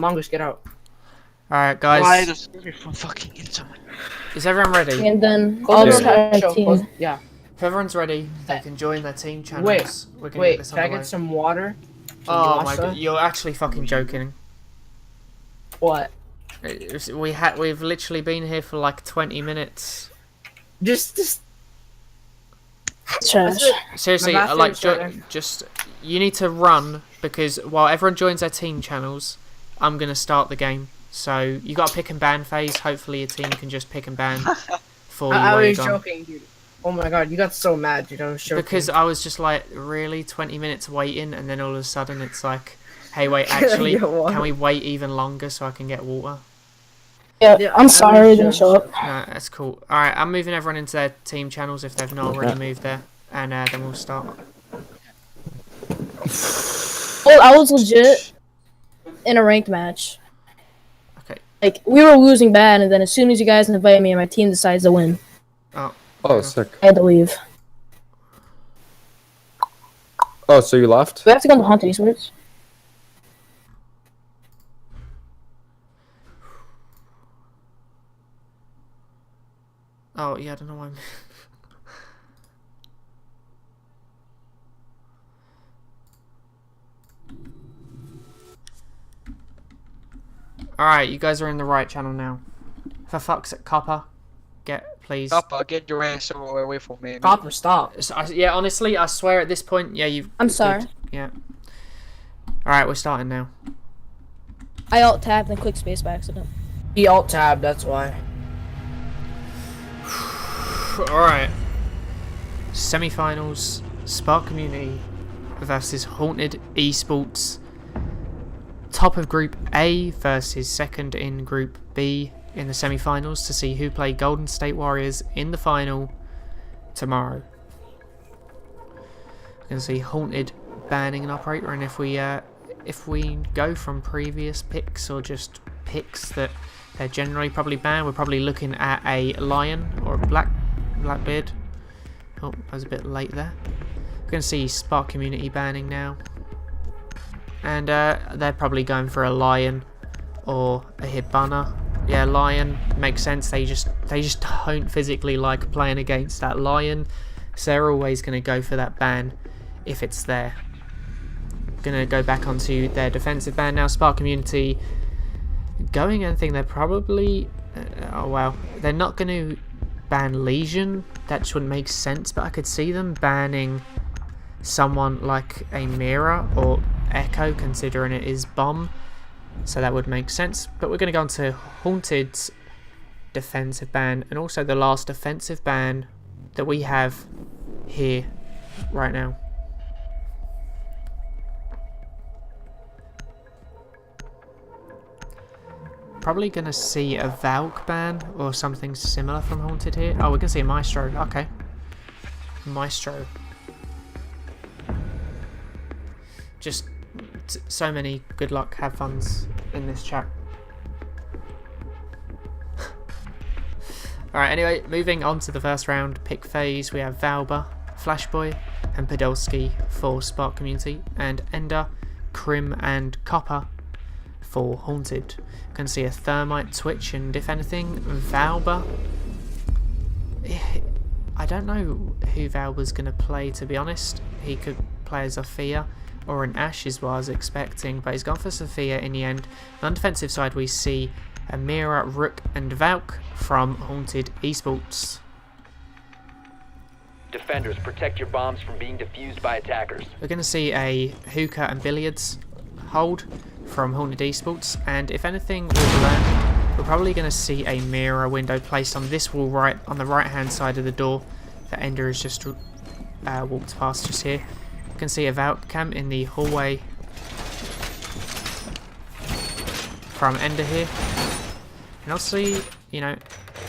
Mongoose, get out. Alright, Why guys. does everyone fucking inside? Is everyone ready? And then Close I'll the just door, add a show, team. close- Yeah. If everyone's ready, they can join their team channels. Wait, We're gonna get Wait, this can I underway. get some water? Oh my Yasa? god, you're actually fucking joking. What? We've literally been here for like 20 minutes. Just. Trash. Seriously, My master like, is starting. just you need to run because while everyone joins their team channels, I'm gonna start the game. So you got a pick and ban phase. Hopefully your team can just pick and ban for you I while you're was gone. joking, dude. Oh my god, you got so mad, dude. I was joking. Because I was just like, really, 20 minutes waiting, and then all of a sudden it's like, hey, wait, actually, Yeah, what? can we wait even longer so I can get water? Yeah, I'm sorry I didn't show up. No, that's cool. Alright, I'm moving everyone into their team channels if they've not already moved there, and then we'll start. Well, I was legit in a ranked match. Okay. Like, we were losing bad, and then as soon as you guys invite me, my team decides to win. Oh, sick. I had to leave. Oh, so you left? We have to go to Haunted eSports. Oh, yeah, I don't know why I'm... Alright, you guys are in the right channel now. For fuck's sake, Copper, please. Copper, get your ass away from me. Copper, stop. Yeah, honestly, I swear at this point, yeah, you've... I'm sorry. Yeah. Alright, we're starting now. I alt-tabbed and clicked space by accident. He alt-tab, that's why. Alright. Semi-finals, Spark Community versus Haunted eSports. Top of Group A versus second in Group B in the semi-finals to see who play Golden State Warriors in the final tomorrow. You can see Haunted banning an operator, and if we go from previous picks or just picks that they're generally probably banned, we're probably looking at a Lion or a Blackbeard. Oh, I was a bit late there. We're going to see Spark Community banning now. And they're probably going for a Lion or a Hibana. Yeah, Lion makes sense. They just don't physically like playing against that Lion, so they're always going to go for that ban if it's there. Going to go back onto their defensive ban now. Spark Community going, I think they're probably oh well, they're not going to ban Legion. That just wouldn't make sense, but I could see them banning someone like a Mira or Echo, considering it is Bomb, so that would make sense. But we're going to go on to Haunted's defensive ban, and also the last offensive ban that we have here right now. Probably going to see a Valk ban or something similar from Haunted here. Oh, we're going to see a Maestro. Okay. Maestro. Just so many good luck, have funs in this chat. Alright, anyway, moving on to the first round pick phase, we have Valba, Flashboy, and Podolski for Spark Community, and Ender, Crim, and Copper for Haunted. Can see a Thermite, Twitch, and if anything, Valba. I don't know who Valba's going to play, to be honest. He could play as Sophia or an Ashe is what I was expecting, but he's gone for Sophia in the end. On the defensive side, we see Amira, Rook, and Valk from Haunted eSports. Defenders, protect your bombs from being defused by attackers. We're going to see a Hookah and Billiards hold from Haunted eSports, and if anything we've learned, we're probably going to see a mirror window placed on this wall right on the right hand side of the door that Ender has just walked past just here. You can see a Valk cam in the hallway from Ender here. And obviously, you know,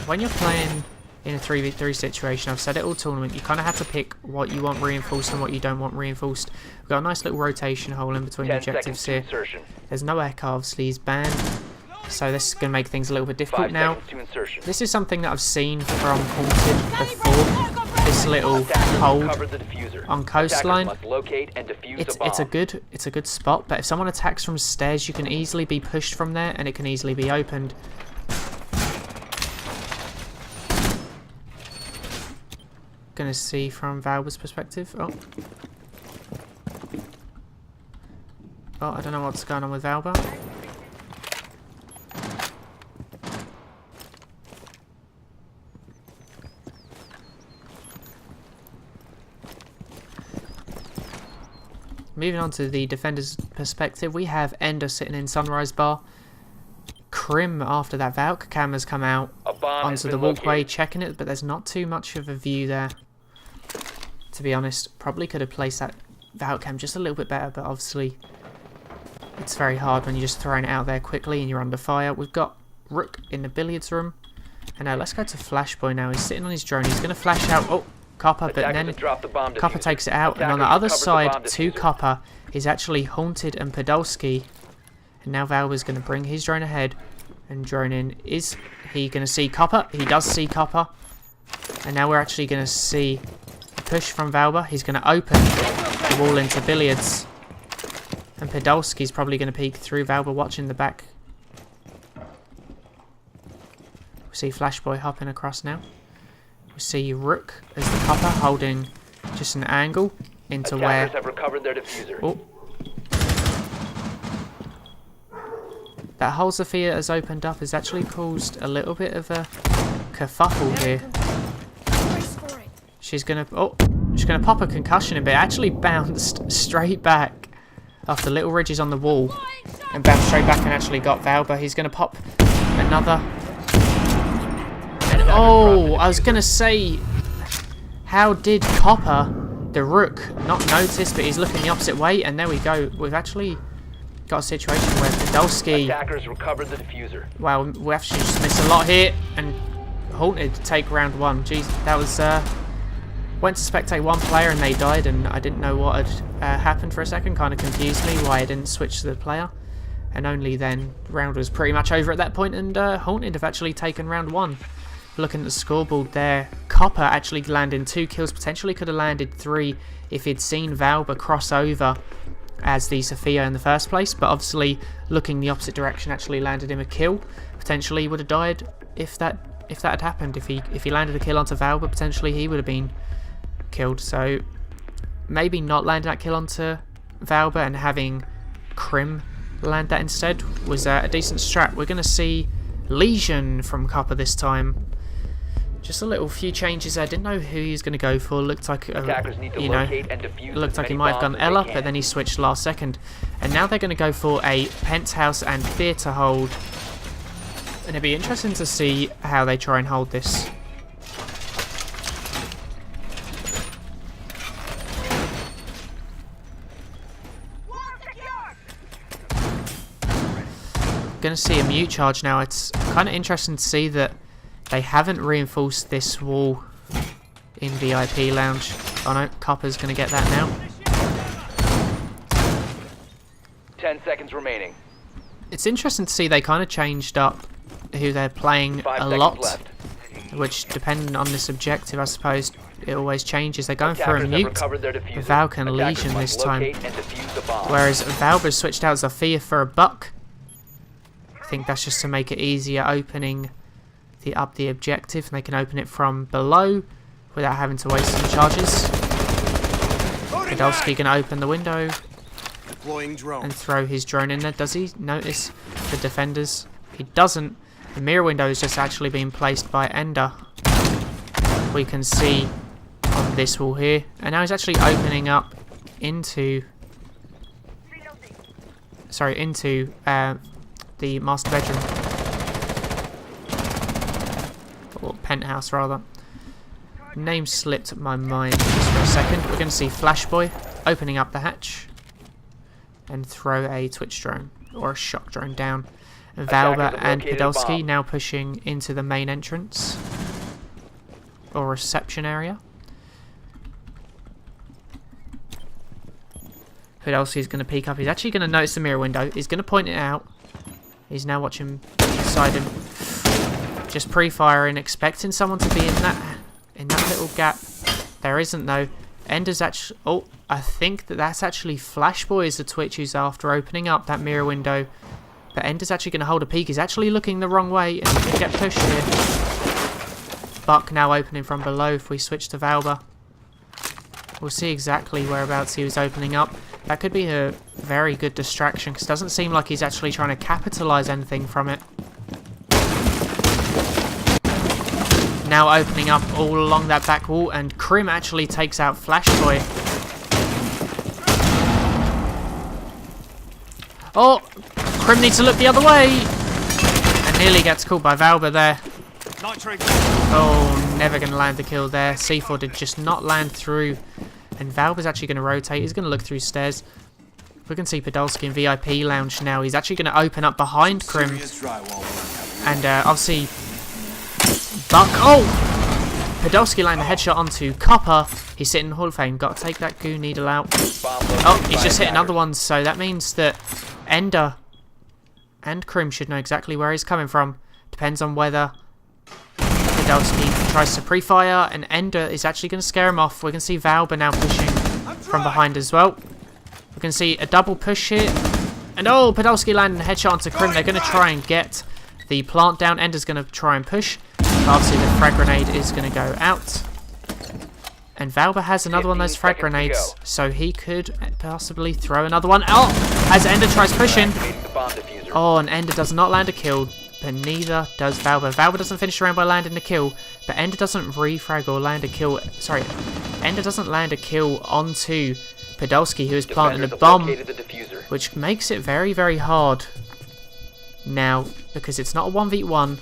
when you're playing in a 3v3 situation, I've said it all tournament, you kind of have to pick what you want reinforced and what you don't want reinforced. We've got a nice little rotation hole in between the objectives here. There's no echo, obviously he's banned, so this is going to make things a little bit difficult now. This is something that I've seen from Haunted before. This little Attackers hold recovered the diffuser. on Attackers coastline. must locate and defuse the bomb. It's a good spot, but if someone attacks from stairs, you can easily be pushed from there, and it can easily be opened. Gonna see from Valba's perspective. Oh, I don't know what's going on with Valba. Moving on to the defender's perspective, we have Ender sitting in Sunrise Bar. Krim, after that Valk cam has come out A bomb has onto the been walkway located. checking it, but there's not too much of a view there. To be honest, probably could have placed that Valk cam just a little bit better, but obviously it's very hard when you're just throwing it out there quickly and you're under fire. We've got Rook in the billiards room. And now let's go to Flashboy now. He's sitting on his drone. He's going to flash out. Oh, Copper, but Attackers then have dropped the bomb Copper diffuser. takes it out. And on the Attackers other recovered the side, bomb to diffuser. Copper is actually Haunted and Podolski. And now Valba's going to bring his drone ahead. And drone in. Is he going to see Copper? He does see Copper. And now we're actually going to see a push from Valba. He's going to open the wall into billiards. And Podolski's probably going to peek through Valba, watching the back. We see Flashboy hopping across now. We see Rook as the Copper holding just an angle into Attackers where... have recovered their diffuser. Oh. That whole Sophia has opened up has actually caused a little bit of a kerfuffle here. She's gonna pop a concussion in, but it actually bounced straight back off the little ridges on the wall and bounced straight back and actually got Valba. He's gonna pop another. And oh, I was gonna say, how did Copper, the Rook, not notice? But he's looking the opposite way, and there we go. We've actually got a situation where Podolski. Attackers recovered the diffuser. Wow, we actually just missed a lot here, and Haunted to take round one. Jeez, that was went to spectate one player and they died, and I didn't know what had happened for a second. Kind of confused me why I didn't switch to the player, and only then round was pretty much over at that point, and Haunted have actually taken round one. Looking at the scoreboard there, Copper actually landed 2 kills, potentially could have landed 3 if he'd seen Valba cross over as the Sophia in the first place, but obviously looking the opposite direction actually landed him a kill. Potentially he would have died if that had happened. If he landed a kill onto Valba, potentially he would have been killed. So maybe not landing that kill onto Valba and having Krim land that instead was a decent strat. We're going to see Legion from Copper this time. Just a little few changes there. Didn't know who he was going to go for. Looked like Attackers need to locate and defuse it looked as like he many might have bombs gone as they Ella, can. but then he switched last second. And now they're going to go for a penthouse and theatre hold. And it'd be interesting to see how they try and hold this. Going to see a mute charge now. It's kind of interesting to see that they haven't reinforced this wall in VIP lounge. Oh no, Copper's going to get that now. 10 seconds remaining. It's interesting to see they kind of changed up who they're playing 5 a seconds lot, left. which depending on this objective, I suppose it always changes. They're going for a Attackers have mute, recovered their diffuser. Valk and Attackers Legion must this time, locate and defuse the bomb. whereas Valba's switched out Zofia for a buck. I think that's just to make it easier opening up the objective, and they can open it from below without having to waste some charges. Podolski can open the window and throw his drone in there. Does he notice the defenders? He doesn't. The mirror window is just actually being placed by Ender. We can see on this wall here, and now he's actually opening up into the master bedroom, or penthouse rather. Name slipped my mind just for a second. We're going to see Flashboy opening up the hatch and throw a Twitch drone or a shock drone down. Valba and Podolski now pushing into the main entrance or reception area. Podolski's going to peek up. He's actually going to notice the mirror window. He's going to point it out. He's now watching beside him, just pre-firing, expecting someone to be in that little gap. There isn't though. Ender's actually... Oh, I think that's actually Flashboy is the Twitch who's after opening up that mirror window. But Ender's actually going to hold a peek. He's actually looking the wrong way and he can get pushed here. Buck now opening from below if we switch to Valba. We'll see exactly whereabouts he was opening up. That could be a very good distraction because it doesn't seem like he's actually trying to capitalise anything from it. Now opening up all along that back wall, and Crim actually takes out Flashboy. Oh, Crim needs to look the other way, and nearly gets caught by Valba there. Oh, never going to land the kill there. C4 did just not land through, and Valba's actually going to rotate. He's going to look through stairs. We can see Podolski in VIP Lounge now. He's actually going to open up behind Crim, and obviously Buck. Oh! Podolski landed a headshot onto Copper. He's sitting in Hall of Fame. Got to take that goo needle out. Oh, he's just hit another one. So that means that Ender and Crim should know exactly where he's coming from. Depends on whether Podolski tries to pre-fire, and Ender is actually going to scare him off. We can see Valba now pushing from behind as well. We can see a double push here. And oh, Podolski landing a headshot onto Crim. They're going to try and get the plant down. Ender's going to try and push. Obviously the frag grenade is going to go out. And Valba has another one of those frag grenades, so he could possibly throw another one. Oh! As Ender tries pushing. Oh, and Ender does not land a kill, but neither does Valba. Valba doesn't finish the round by landing a kill, but Ender doesn't refrag or land a kill. Sorry, Ender doesn't land a kill onto Podolski, who is planting a bomb, which makes it very, very hard now, because it's not a 1v1,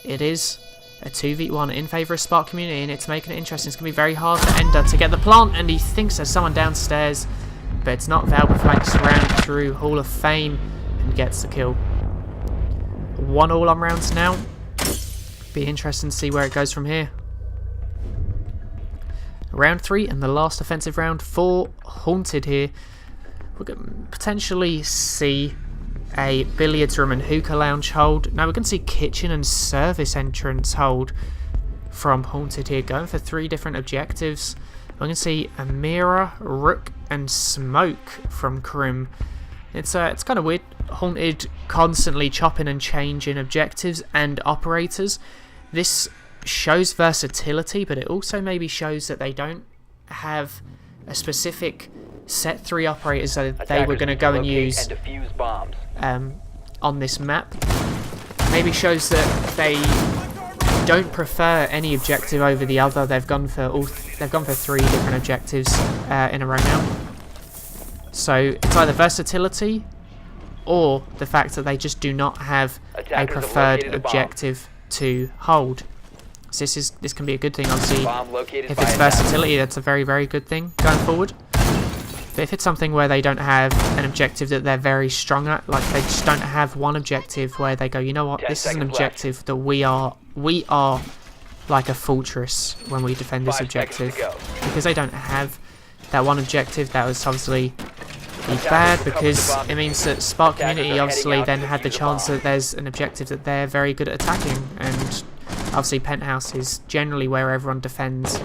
it is a 2v1 in favour of Spark Community, and it's making it interesting. It's going to be very hard for Ender to get the plant, and he thinks there's someone downstairs, but it's not. Valba flanks around through Hall of Fame and gets the kill. 1-1 on rounds now. Be interesting to see where it goes from here. Round 3 and the last offensive round for Haunted here. We can potentially see a billiards room and hookah lounge hold. Now we can see kitchen and service entrance hold from Haunted here, going for 3 different objectives. We can see a mirror, rook, and smoke from Crim. It's kind of weird. Haunted constantly chopping and changing objectives and operators. This shows versatility, but it also maybe shows that they don't have a specific set 3 operators that they were going to go and use on this map. Maybe shows that they don't prefer any objective over the other. They've gone for 3 different objectives in a row now. So it's either versatility or the fact that they just do not have a preferred objective to hold. So this can be a good thing, obviously. If it's versatility, that's a very, very good thing going forward. But if it's something where they don't have an objective that they're very strong at, like they just don't have one objective where they go, you know what, this is an objective that we are like a fortress when we defend this objective. Because they don't have that one objective, that was obviously bad, because it means that Spark Community obviously then had the chance that there's an objective that they're very good at attacking, and obviously Penthouse is generally where everyone defends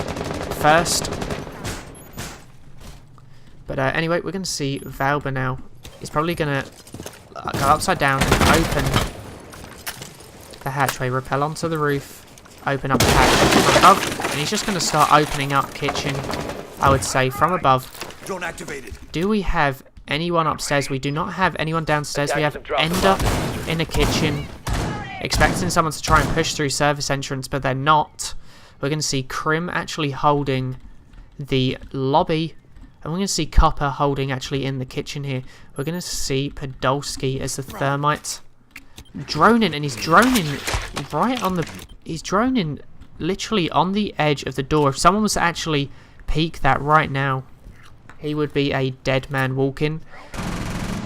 first. But anyway, we're going to see Valba now. He's probably going to go upside down and open the hatchway, rappel onto the roof, open up the hatch from above, and he's just going to start opening up kitchen, I would say, from above. Drone activated. Do we have anyone upstairs? We do not have anyone downstairs. We have Ender in the kitchen, expecting someone to try and push through service entrance, but they're not. We're going to see Crim actually holding the lobby, and we're going to see Copper holding actually in the kitchen here. We're going to see Podolski as the thermite droning, and he's droning right on the... He's droning literally on the edge of the door. If someone was to actually peek that right now, he would be a dead man walking.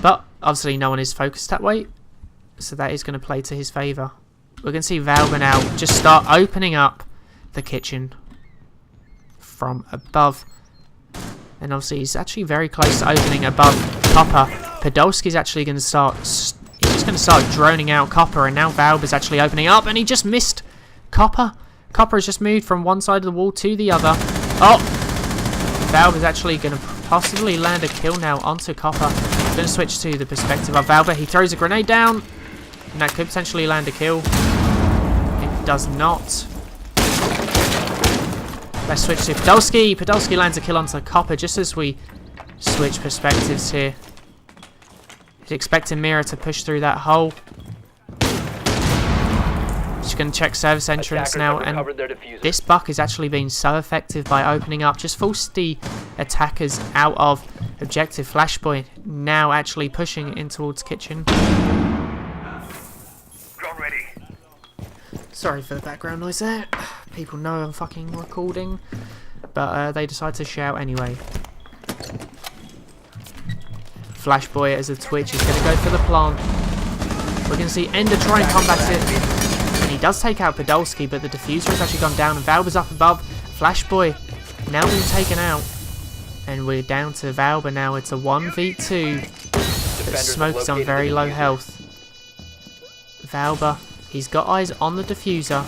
But obviously no one is focused that way, so that is going to play to his favour. We're going to see Valba now just start opening up the kitchen from above. And obviously he's actually very close to opening above Copper. Podolski's actually going to start... He's just going to start droning out Copper, and now Valba's actually opening up, and he just missed Copper. Copper has just moved from one side of the wall to the other. Oh! Valve is actually going to possibly land a kill now onto Copper. Going to switch to the perspective of Valve. He throws a grenade down, and that could potentially land a kill. It does not. Let's switch to Podolski. Podolski lands a kill onto Copper just as we switch perspectives here. He's expecting Mira to push through that hole. Just going to check service entrance now, and this buck is actually being so effective by opening up. Just forced the attackers out of objective. Flashboy now actually pushing in towards kitchen. Sorry for the background noise there. People know I'm fucking recording, but they decide to shout anyway. Flashboy as a Twitch is going to go for the plant. We're going to see Ender try and combat it. And he does take out Podolski, but the diffuser has actually gone down and Valba's up above. Flashboy now being taken out. And we're down to Valba now. It's a 1v2. But Smoke is on very low health. Valba, he's got eyes on the diffuser.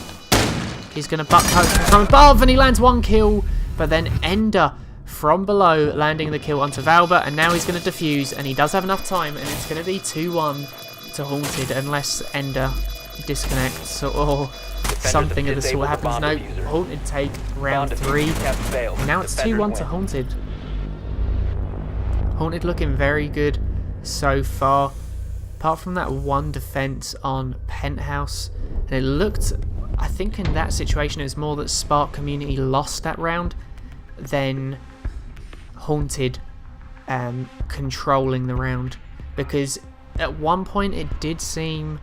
He's going to buck poke from above and he lands one kill. But then Ender from below landing the kill onto Valba. And now he's going to defuse. And he does have enough time. And it's going to be 2-1 to Haunted unless Ender disconnects or something of the sort happens. No, Haunted take round 3. Now it's 2-1 to Haunted. Haunted looking very good so far. Apart from that one defense on Penthouse. And it looked, I think in that situation it was more that Spark Community lost that round than Haunted controlling the round. Because at one point it did seem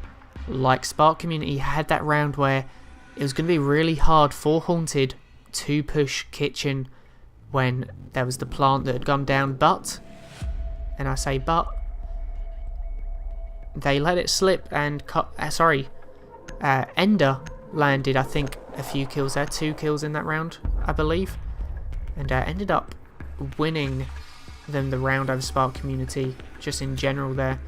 like Spark Community had that round where it was going to be really hard for Haunted to push kitchen when there was the plant that had gone down, but, and I say but, they let it slip and Ender landed I think a few kills there, 2 kills in that round I believe, and ended up winning them the round over Spark Community just in general there.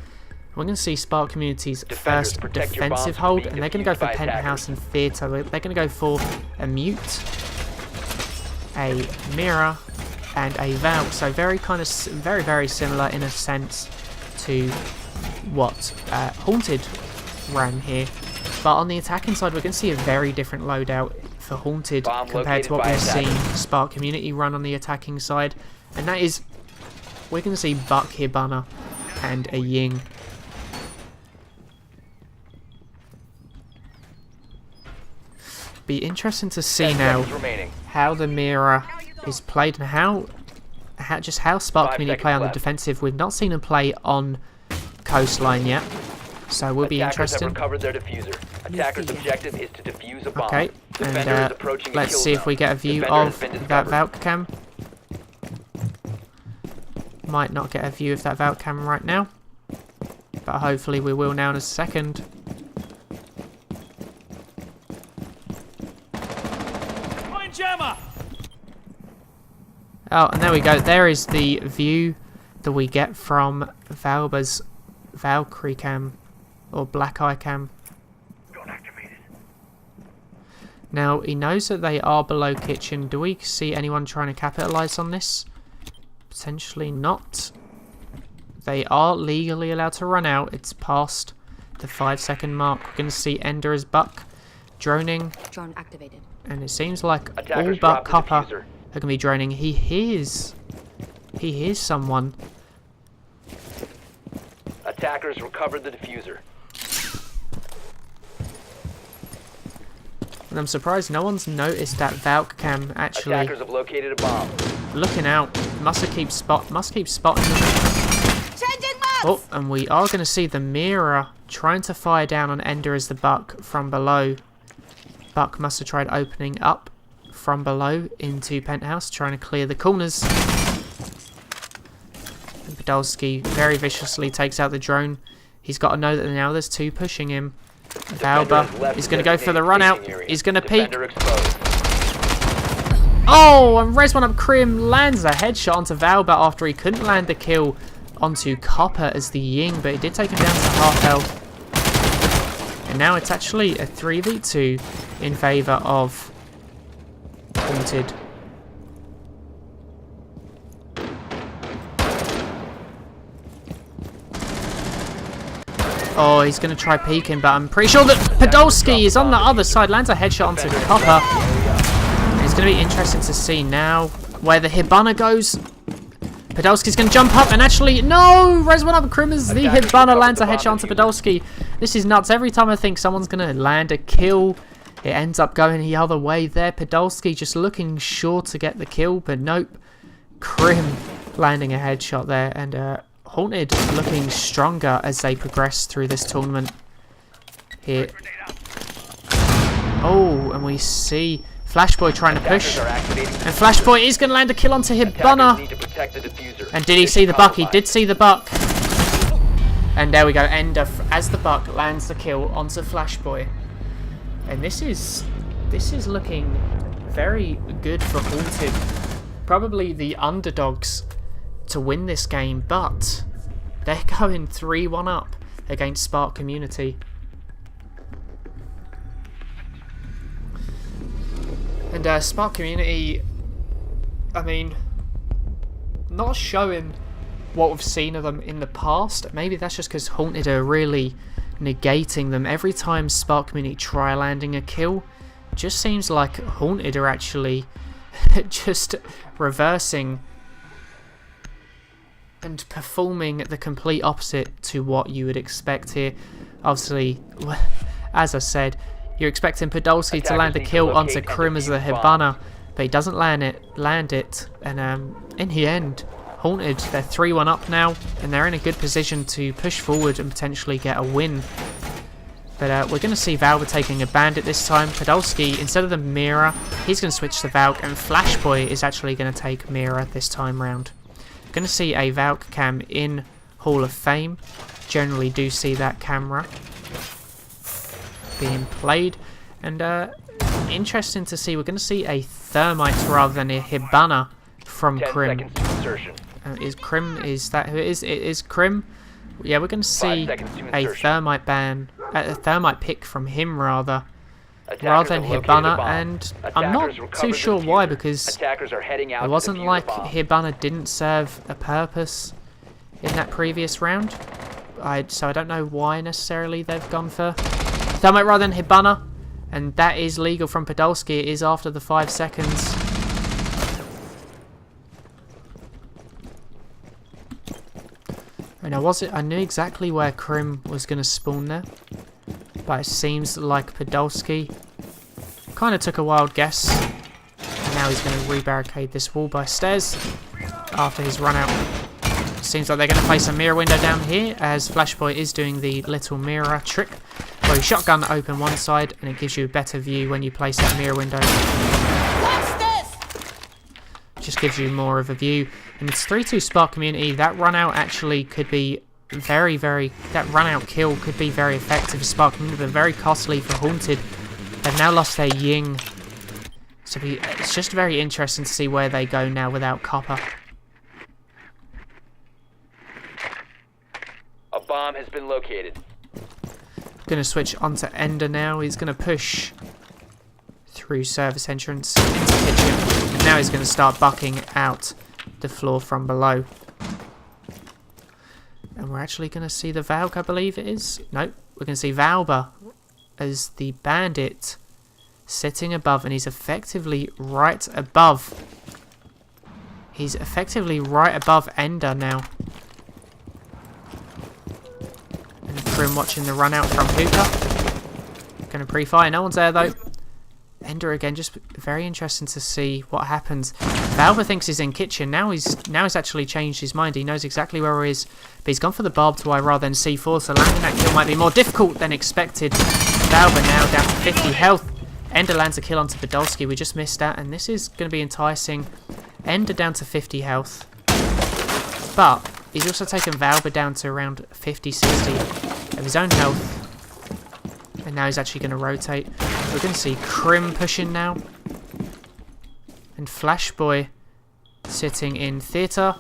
We're going to see Spark Community's first defensive hold, and they're going to go for Penthouse and Theatre. They're going to go for a Mute, a Mirror, and a Valve. So very similar in a sense to what Haunted ran here. But on the attacking side, we're going to see a very different loadout for Haunted compared to what we've seen Spark Community run on the attacking side. And that is, we're going to see Buck Hibana and a Ying. Be interesting to see now how the Mirror is played and how Spark Community play on the defensive. We've not seen them play on Coastline yet, so we'll be interesting. Okay, and let's see if we get a view of that Valk cam. Might not get a view of that Valk cam right now, but hopefully we will now in a second. Oh, and there we go. There is the view that we get from Valba's Valkyrie cam, or Black Eye cam. Now, he knows that they are below kitchen. Do we see anyone trying to capitalise on this? Potentially not. They are legally allowed to run out. It's past the 5-second mark. We're going to see Ender as Buck droning. Drone activated. And it seems like all but Copper are going to be droning. He hears someone. Attackers recovered the diffuser. And I'm surprised no one's noticed that Valk cam actually. Attackers have located a bomb. Looking out. Must keep spotting them. Oh, and we are going to see the Mirror trying to fire down on Ender as the Buck from below. Buck must have tried opening up from below into Penthouse, trying to clear the corners. And Podolski very viciously takes out the drone. He's got to know that now there's 2 pushing him. Valba is going to go for the run out. He's going to peek. Oh, and Res 1-Up Krim lands a headshot onto Valba after he couldn't land the kill onto Copper as the Ying, but he did take him down to half health. And now it's actually a 3v2 in favour of Haunted. Oh, he's going to try peeking, but I'm pretty sure that Podolski is on the other side. Lands a headshot onto Copper. And it's going to be interesting to see now where the Hibana goes. Podolski's going to jump up and actually... No! Res one up Krim as the Hibana lands a headshot onto Podolski. This is nuts. Every time I think someone's going to land a kill, it ends up going the other way there. Podolski just looking sure to get the kill, but nope. Krim landing a headshot there, and Haunted looking stronger as they progress through this tournament here. Oh, and we see Flashboy trying to push, and Flashboy is going to land a kill onto Hibana. And did he see the buck? He did see the buck. And there we go, Ender as the buck lands the kill onto Flashboy. And this is looking very good for Haunted. Probably the underdogs to win this game, but they're going 3-1 up against Spark Community. And Spark Community, I mean, not showing what we've seen of them in the past. Maybe that's just because Haunted are really negating them. Every time Spark Community try landing a kill, it just seems like Haunted are actually just reversing and performing the complete opposite to what you would expect here. Obviously, as I said, you're expecting Podolski to land the kill onto Krim as the Hibana, but he doesn't land it, and in the end, Haunted, they're 3-1 up now, and they're in a good position to push forward and potentially get a win. But we're going to see Valve taking a bandit this time. Podolski, instead of the Mira, he's going to switch to Valk, and Flashboy is actually going to take Mira this time round. Going to see a Valk cam in Hall of Fame. Generally do see that camera being played. And interesting to see, we're going to see a Thermite rather than a Hibana from Krim. Is Krim, is that who it is? It is Krim. Yeah, we're going to see a Thermite a Thermite pick from him rather than Hibana, and I'm not too sure why, because it wasn't like Hibana didn't serve a purpose in that previous round. So I don't know why necessarily they've gone for Thermite rather than Hibana, and that is legal from Podolski. It is after the 5 seconds. And I knew exactly where Krim was going to spawn there, but it seems like Podolski kind of took a wild guess. And now he's going to re-barricade this wall by stairs after his run out. Seems like they're going to place a mirror window down here, as Flashboy is doing the little mirror trick, where you shotgun open one side and it gives you a better view when you place that mirror window. Just gives you more of a view. And it's 3-2 Spark Community. That run out actually could be that run out kill could be very effective for Spark Community, but very costly for Haunted. They've now lost their Ying, so it's just very interesting to see where they go now without Copper. A bomb has been located. Going to switch onto Ender now. He's going to push through service entrance into kitchen, and now he's going to start bucking out the floor from below. And we're actually going to see the Valk, I believe it is. Nope, we're going to see Valba as the bandit sitting above, and he's effectively right above. He's effectively right above Ender now. And Krim watching the run out from Hookah. Going to pre-fire, no one's there though. Ender again, just very interesting to see what happens. Valva thinks he's in kitchen. Now he's actually changed his mind. He knows exactly where he is, but he's gone for the barbed wire rather than C4, so landing that kill might be more difficult than expected. Valva now down to 50 health. Ender lands a kill onto Podolski. We just missed that, and this is going to be enticing. Ender down to 50 health, but he's also taken Valva down to around 50-60 of his own health. And now he's actually going to rotate. We're going to see Krim pushing now. And Flashboy sitting in Theatre.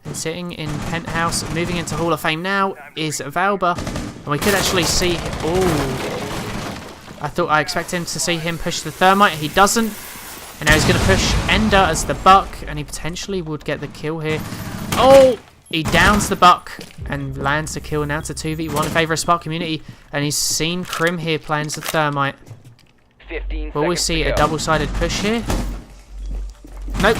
And sitting in Penthouse. Moving into Hall of Fame now is Valba. And we could actually see... Oh, I expected him to see him push the Thermite. He doesn't. And now he's going to push Ender as the buck. And he potentially would get the kill here. Oh! He downs the buck and lands the kill. Now to 2v1 in favour of Spark Community. And he's seen Crim here playing as a Thermite. 15 Will we seconds see to a go. double-sided push here? Nope.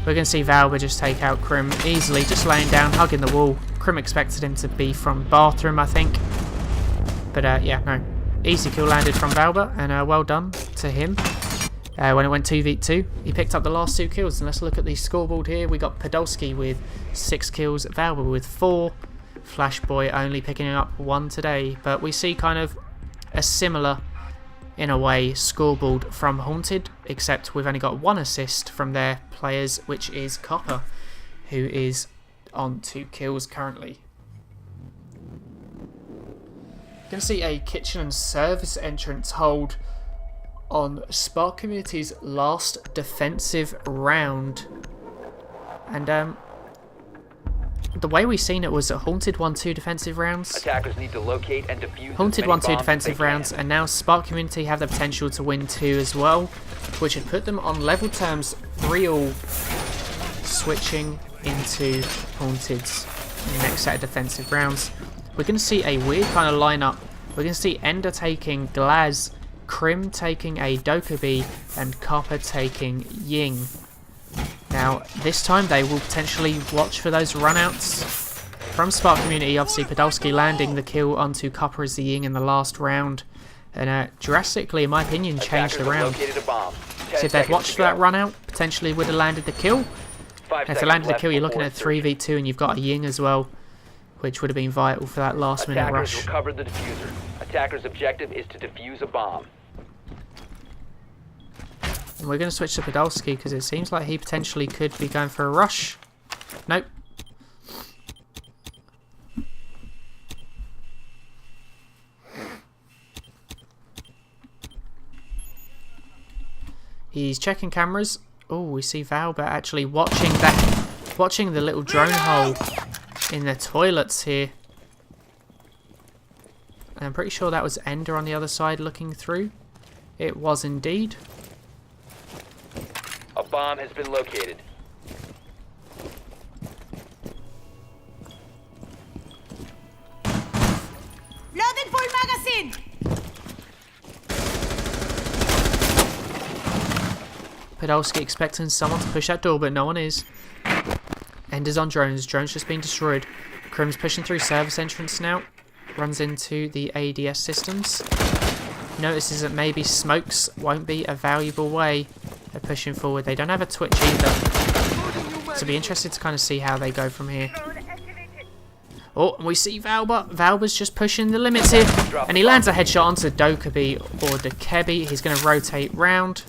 We're going to see Valba just take out Crim easily, just laying down, hugging the wall. Crim expected him to be from bathroom, I think. But yeah, no. Easy kill landed from Valba, and well done to him. When it went 2v2, he picked up the last 2 kills. And let's look at the scoreboard here. We got Podolski with 6 kills, Valba with 4. Flashboy only picking up 1 today. But we see kind of a similar, in a way, scoreboard from Haunted, except we've only got 1 assist from their players, which is Copper, who is on 2 kills currently. You can see a kitchen and service entrance hold on Spark Community's last defensive round. And the way we seen it was that Haunted won 2 defensive rounds. Attackers need to locate and defuse. Haunted as won many 2 bombs as defensive they rounds, can. and now Spark Community have the potential to win 2 as well, which would put them on level terms 3-all, switching into Haunted's next set of defensive rounds. We're going to see a weird kind of lineup. We're going to see Ender taking Glaz, Crim taking a Dokkaebi, and Copper taking Ying. Now, this time they will potentially watch for those runouts from Spark Community. Obviously, Podolski landing the kill onto Copper as the Ying in the last round. And drastically, in my opinion, changed the Attackers have round. located a bomb. 10 So if they'd seconds watched to for that go. run out, potentially would have landed the kill. 5 And if they seconds landed the left kill, you're before looking at insertion. 3v2, and you've got a Ying as well, which would have been vital for that last minute Attackers rush. recovered the diffuser. Attackers' objective is to defuse a bomb. And we're going to switch to Podolski because it seems like he potentially could be going for a rush. Nope. He's checking cameras. Oh, we see Valba actually watching the little drone hole in the toilets here. And I'm pretty sure that was Ender on the other side looking through. It was indeed. A bomb has been located. Loading full magazine! Podolski expecting someone to push that door, but no one is. Ender's on drones. Drones just been destroyed. Crim's pushing through service entrance now. Runs into the ADS systems. Notices that maybe smokes won't be a valuable way of pushing forward. They don't have a twitch either. So it'll be interested to kind of see how they go from here. Oh, and we see Valba. Valba's just pushing the limits here. And he lands a headshot onto Dokkaebi or Dokkaebi. He's going to rotate round.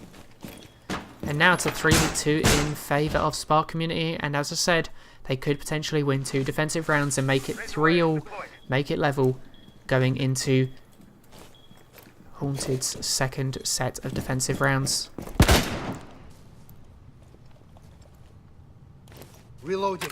And now it's a 3v2 in favour of Spark Community. And as I said, they could potentially win 2 defensive rounds and make it 3-all, make it level, going into Haunted's second set of defensive rounds. Reloading.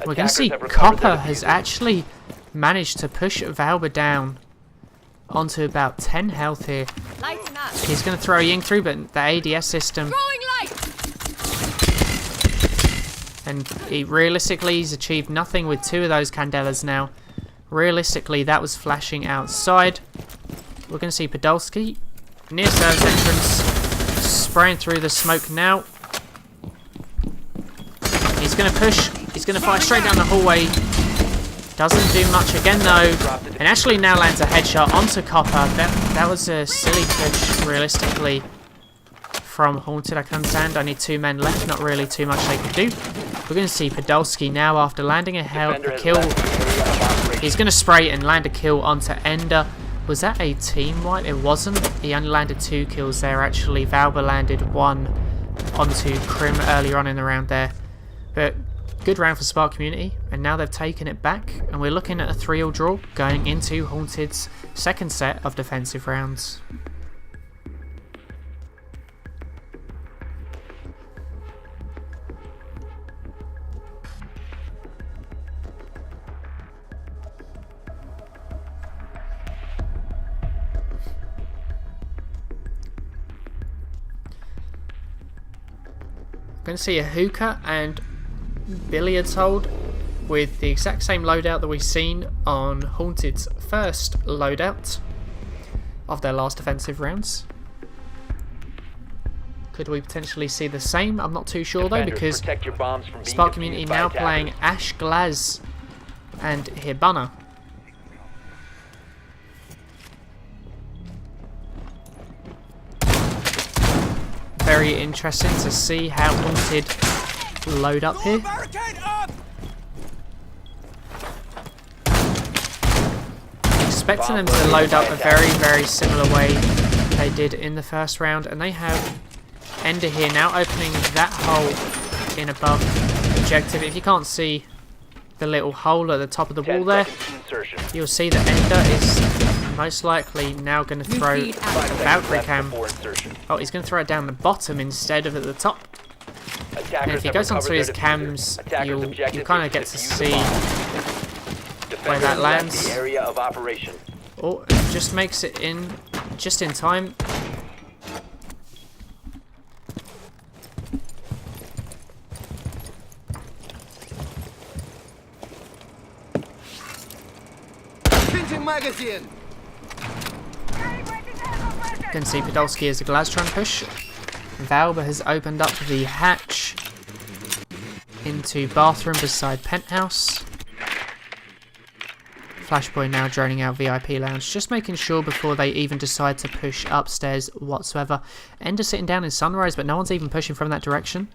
We're going to see Attackers have recovered the Copper has diffuser. actually managed to push Valba down onto about 10 health here. Lighten up! He's going to throw Ying through, but the ADS system, Throwing light! and he's achieved nothing with 2 of those Candelas now. Realistically, that was flashing outside. We're going to see Podolski near service entrance, spraying through the smoke now. He's going to push. He's going to fire straight down the hallway. Doesn't do much again though, and actually now lands a headshot onto Copper. That was a silly push, realistically, from Haunted. I can understand. Only 2 men left, not really too much they could do. We're going to see Podolski now after landing a Defender has kill. left the area of operation. He's going to spray and land a kill onto Ender. Was that a team wipe? It wasn't. He only landed 2 kills there actually. Valba landed 1 onto Crim earlier on in the round there. But good round for Spark Community, and now they've taken it back, and we're looking at a 3-all draw going into Haunted's second set of defensive rounds. going to see a hookah and billiards hold with the exact same loadout that we've seen on Haunted's first loadout of their last offensive rounds. Could we potentially see the same? I'm not too sure though, because Protect your bombs from being Spark Community defused by now attackers. playing Ash Glaz and Hibana. Very interesting to see how Haunted load up here. Expecting them to load up a very similar way they did in the first round, and they have Ender here now opening that hole in above objective. If you can't see the little hole at the top of the wall 10 there, seconds to insertion. you'll see that Ender is most likely now going to throw the 5 seconds Valkyrie left cam. before insertion. Oh, he's going to throw it down the bottom instead of at the top. Attackers And if he have goes onto recovered his their cams, diffuser. Attackers' you'll objective kind of is get to defuse the see bomb. where that Defenders left lands. the area of operation. Oh, it just makes it in just in time. You can see Podolski as the Glaztron push. Valba has opened up the hatch into bathroom beside penthouse. Flashboy now droning out VIP lounge, just making sure before they even decide to push upstairs whatsoever. Ender sitting down in Sunrise, but no one's even pushing from that direction.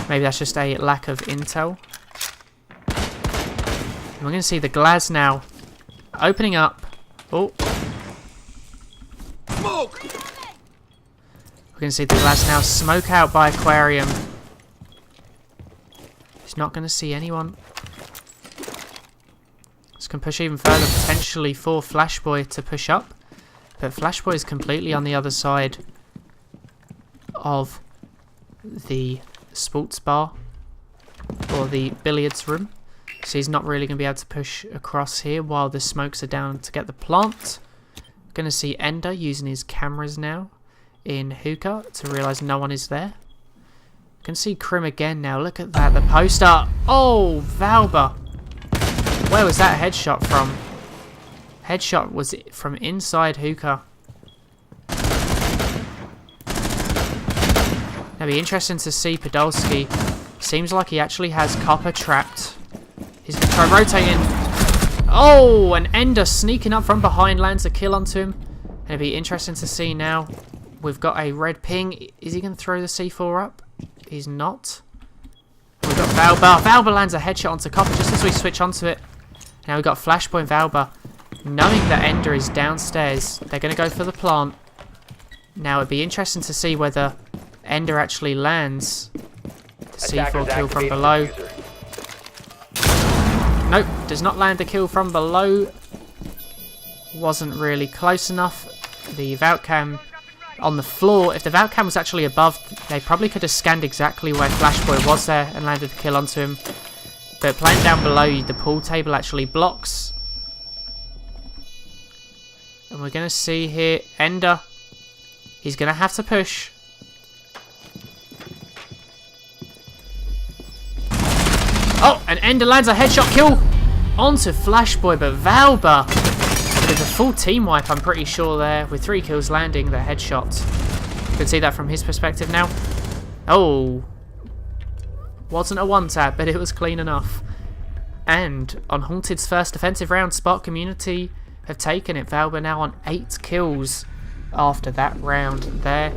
Maybe that's just a lack of intel. And we're going to see the Glaz now opening up. Oh. Smoke! We're going to see the Glaz now smoke out by Aquarium. He's not going to see anyone. This can push even further, potentially for Flashboy to push up. But Flashboy is completely on the other side of the sports bar or the billiards room. So he's not really going to be able to push across here while the smokes are down to get the plant. Going to see Ender using his cameras now in hookah to realise no one is there. Can see Krim again now. Look at that, the poster. Oh, Valba. Where was that headshot from? Headshot was from inside hookah. It'll be interesting to see Podolski. Seems like he actually has Copper trapped. He's going to try rotating. Oh, and Ender sneaking up from behind lands a kill onto him. And it'll be interesting to see now. We've got a red ping. Is he going to throw the C4 up? He's not. We've got Valba. Valba lands a headshot onto Copper just as we switch onto it. Now we've got Flashpoint Valba. Knowing that Ender is downstairs, they're going to go for the plant. Now it'd be interesting to see whether Ender actually lands the C4 kill from below. Nope, does not land the kill from below. Wasn't really close enough. The Valcam on the floor, if the Valcam was actually above, they probably could have scanned exactly where Flashboy was there and landed the kill onto him. But playing down below, the pool table actually blocks. And we're going to see here, Ender, he's going to have to push. Oh, and Ender lands a headshot kill onto Flashboy, but Valba with a full team wipe, I'm pretty sure there, with 3 kills landing the headshots. You can see that from his perspective now. Oh, wasn't a one-tap, but it was clean enough. And on Haunted's first defensive round, Spark Community have taken it. Valba now on 8 kills after that round there.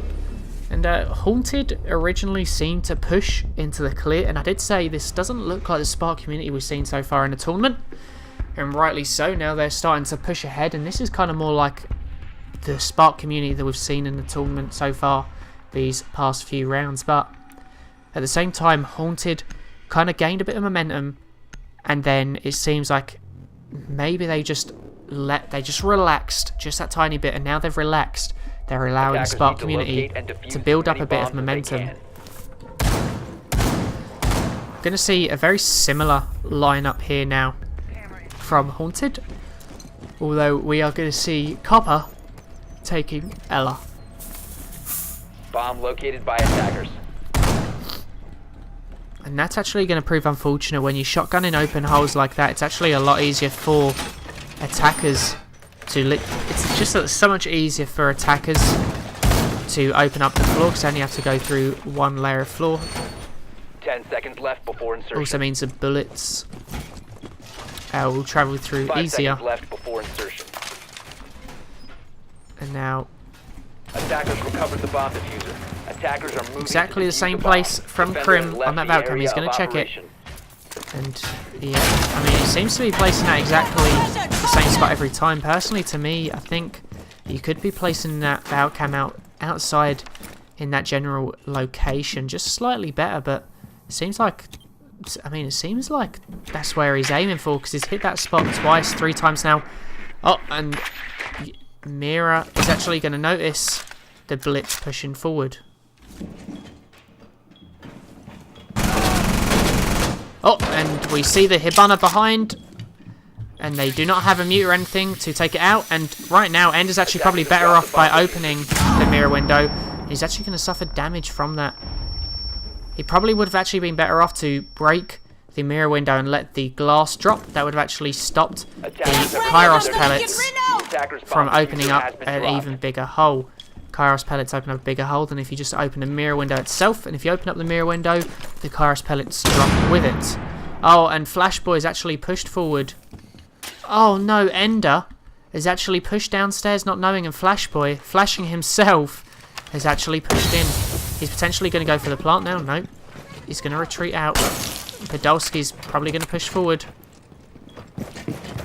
And Haunted originally seemed to push into the clear, and I did say this doesn't look like the Spark Community we've seen so far in the tournament. And rightly so, now they're starting to push ahead, and this is kind of more like the Spark Community that we've seen in the tournament so far these past few rounds. But at the same time, Haunted kind of gained a bit of momentum, and then it seems like maybe they just relaxed just that tiny bit, and now they've relaxed. They're allowing Attackers Spark need to Community locate and defuse to build as up many a bit of bombs as they momentum. can. Going to see a very similar lineup here now from Haunted, although we are going to see Copper taking Ella. Bomb located by attackers. And that's actually going to prove unfortunate when you shotgun in open holes like that. It's actually a lot easier for attackers to... It's just so much easier for attackers to open up the floor because they only have to go through one layer of floor. 10 seconds left before insertion. Also means the bullets will travel through 5 easier. seconds left before insertion. And now Attackers recovered the bomb diffuser. Attackers are moving exactly to the defuse same bomb. place from Defenders Krim left on that the Valcam. area He's going of to check it. operation. And yeah, I mean, he seems to be placing that exactly the same spot every time. Personally, to me, I think you could be placing that Valcam outside in that general location, just slightly better. But it seems like, I mean, it seems like that's where he's aiming for because he's hit that spot twice, 3 times now. Oh, and Mira is actually going to notice the blitz pushing forward. Oh, and we see the Hibana behind, and they do not have a mute or anything to take it out. And right now, Ender's actually probably better off by opening the mirror window. He's actually going to suffer damage from that. He probably would have actually been better off to break the mirror window and let the glass drop. That would have actually stopped the Kairos pellets from opening up an even bigger hole. Kairos pellets open up a bigger hole than if you just open the mirror window itself. And if you open up the mirror window, the Kairos pellets drop with it. Oh, and Flashboy is actually pushed forward. Oh no, Ender is actually pushed downstairs not knowing, and Flashboy, flashing himself, is actually pushed in. He's potentially going to go for the plant now. Nope. He's going to retreat out. Podolski's probably going to push forward.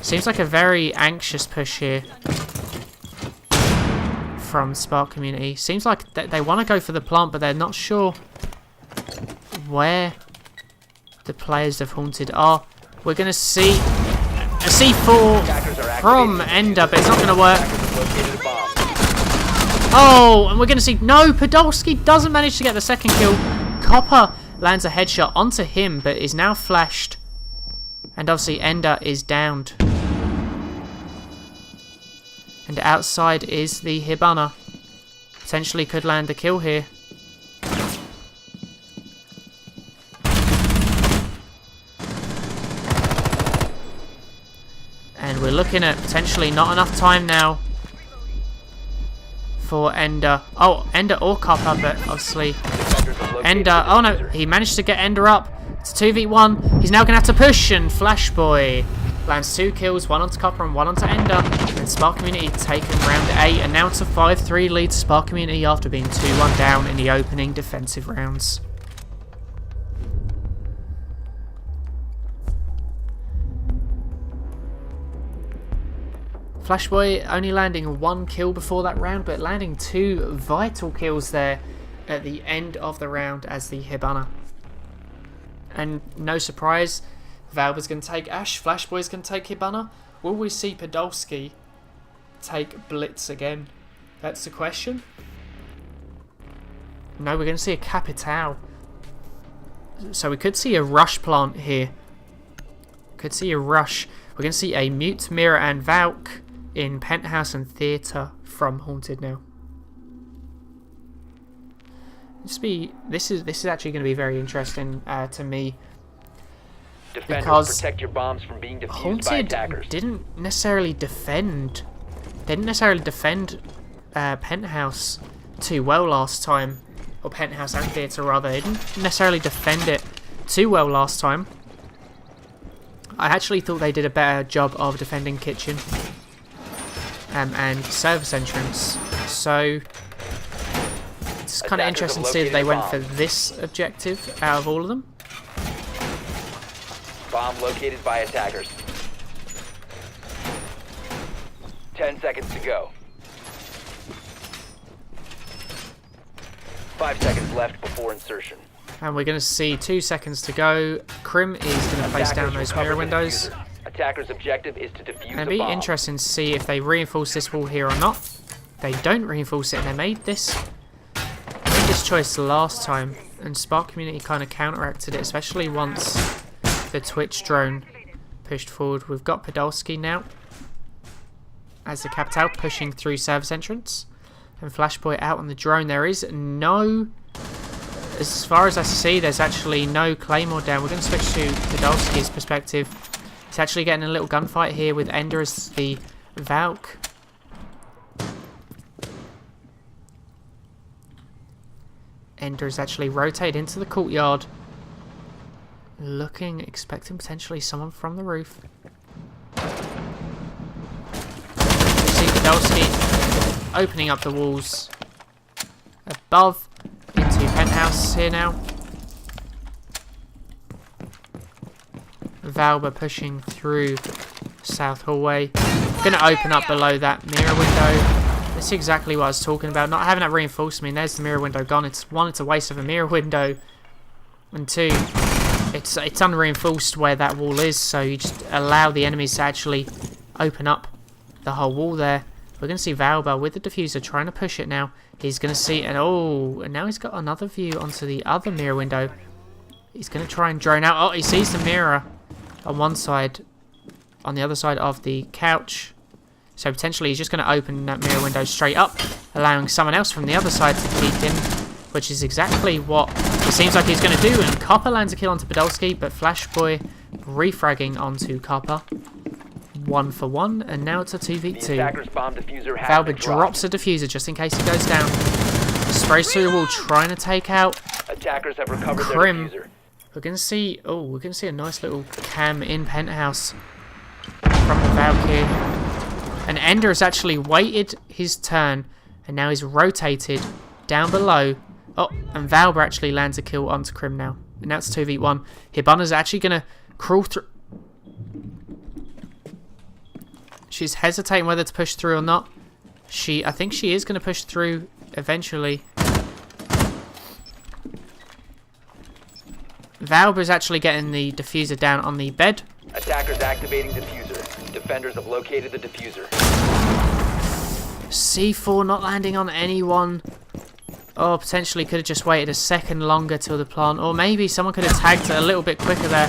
Seems like a very anxious push here from Spark Community. Seems like they want to go for the plant, but they're not sure where the players of Haunted are. We're going to see a C4 from Ender, but it's not going to work. Oh, and we're going to see... No, Podolski doesn't manage to get the second kill. Copper lands a headshot onto him, but is now flashed. And obviously Ender is downed. And outside is the Hibana. Potentially could land the kill here. And we're looking at potentially not enough time now for Ender. Oh, Ender or Copper, but obviously Ender. Oh no, he managed to get Ender up. It's 2v1. He's now going to have to push, and Flashboy lands 2 kills, 1 onto Copper and 1 onto Ender. And Spark Community taken round 8, and now it's a 5-3 lead to Spark Community after being 2-1 down in the opening defensive rounds. Flashboy only landing 1 kill before that round, but landing 2 vital kills there at the end of the round as the Hibana. And no surprise, Valve is going to take Ash, Flashboy is going to take Hibana. Will we see Podolski take Blitz again? That's the question. No, we're going to see a Capital. So we could see a rush plant here. Could see a rush. We're going to see a Mute, Mirror and Valk in Penthouse and Theatre from Haunted now. This is actually going to be very interesting to me. Defenders, because protect your bombs from being defused by Haunted attackers. didn't necessarily defend. They didn't necessarily defend Penthouse too well last time, or Penthouse and Theatre rather. They didn't necessarily defend it too well last time. I actually thought they did a better job of defending Kitchen and Service Entrance. So it's kind of interesting to see that they went for this objective out of all of them. Bomb located by attackers. 10 seconds to go. 5 seconds left before insertion. And we're going to see 2 seconds to go. Krim is going to place down those mirror windows. Attacker's objective is to defuse And it'll the be bomb. interesting to see if they reinforce this wall here or not. They don't reinforce it, and they made this choice last time, and Spark Community kind of counteracted it, especially once the Twitch drone pushed forward. We've got Podolski now as the Capital pushing through Service Entrance, and Flashboy out on the drone. There is no as far as I see, there's actually no Claymore down. We're going to switch to Podolski's perspective. He's actually getting a little gunfight here with Ender as the Valk. Ender is actually rotated into the courtyard. Looking, expecting potentially someone from the roof. See Podolski opening up the walls above into penthouse here now. Valba pushing through south hallway. Gonna open up below that mirror window. That's exactly what I was talking about. Not having that reinforced. I mean, there's the mirror window gone. It's one, it's a waste of a mirror window, and two, it's unreinforced where that wall is. So you just allow the enemies to actually open up the whole wall there. We're gonna see Valba with the diffuser trying to push it now. He's gonna see, and now he's got another view onto the other mirror window. He's gonna try and drone out. Oh, he sees the mirror on one side, on the other side of the couch. So potentially he's just going to open that mirror window straight up, allowing someone else from the other side to peek in, which is exactly what it seems like he's going to do. And Copper lands a kill onto Podolski, but Flashboy refragging onto Copper. 1 for 1, and now it's a 2v2. Valba drops a diffuser just in case he goes down. Sprays through the wall, trying to take out Attackers have recovered Crim. their diffuser. We're going to see, we're going to see a nice little cam in penthouse from the Valk here. And Ender has actually waited his turn, and now he's rotated down below. Oh, and Valba actually lands a kill onto Crim now. And now it's 2v1. Hibana's actually going to crawl through. She's hesitating whether to push through or not. I think she is going to push through eventually. Valba's actually getting the diffuser down on the bed. Attackers activating diffuser. Defenders have located the diffuser. C4 not landing on anyone. Oh, potentially could have just waited a second longer till the plant. Or maybe someone could have tagged it a little bit quicker there.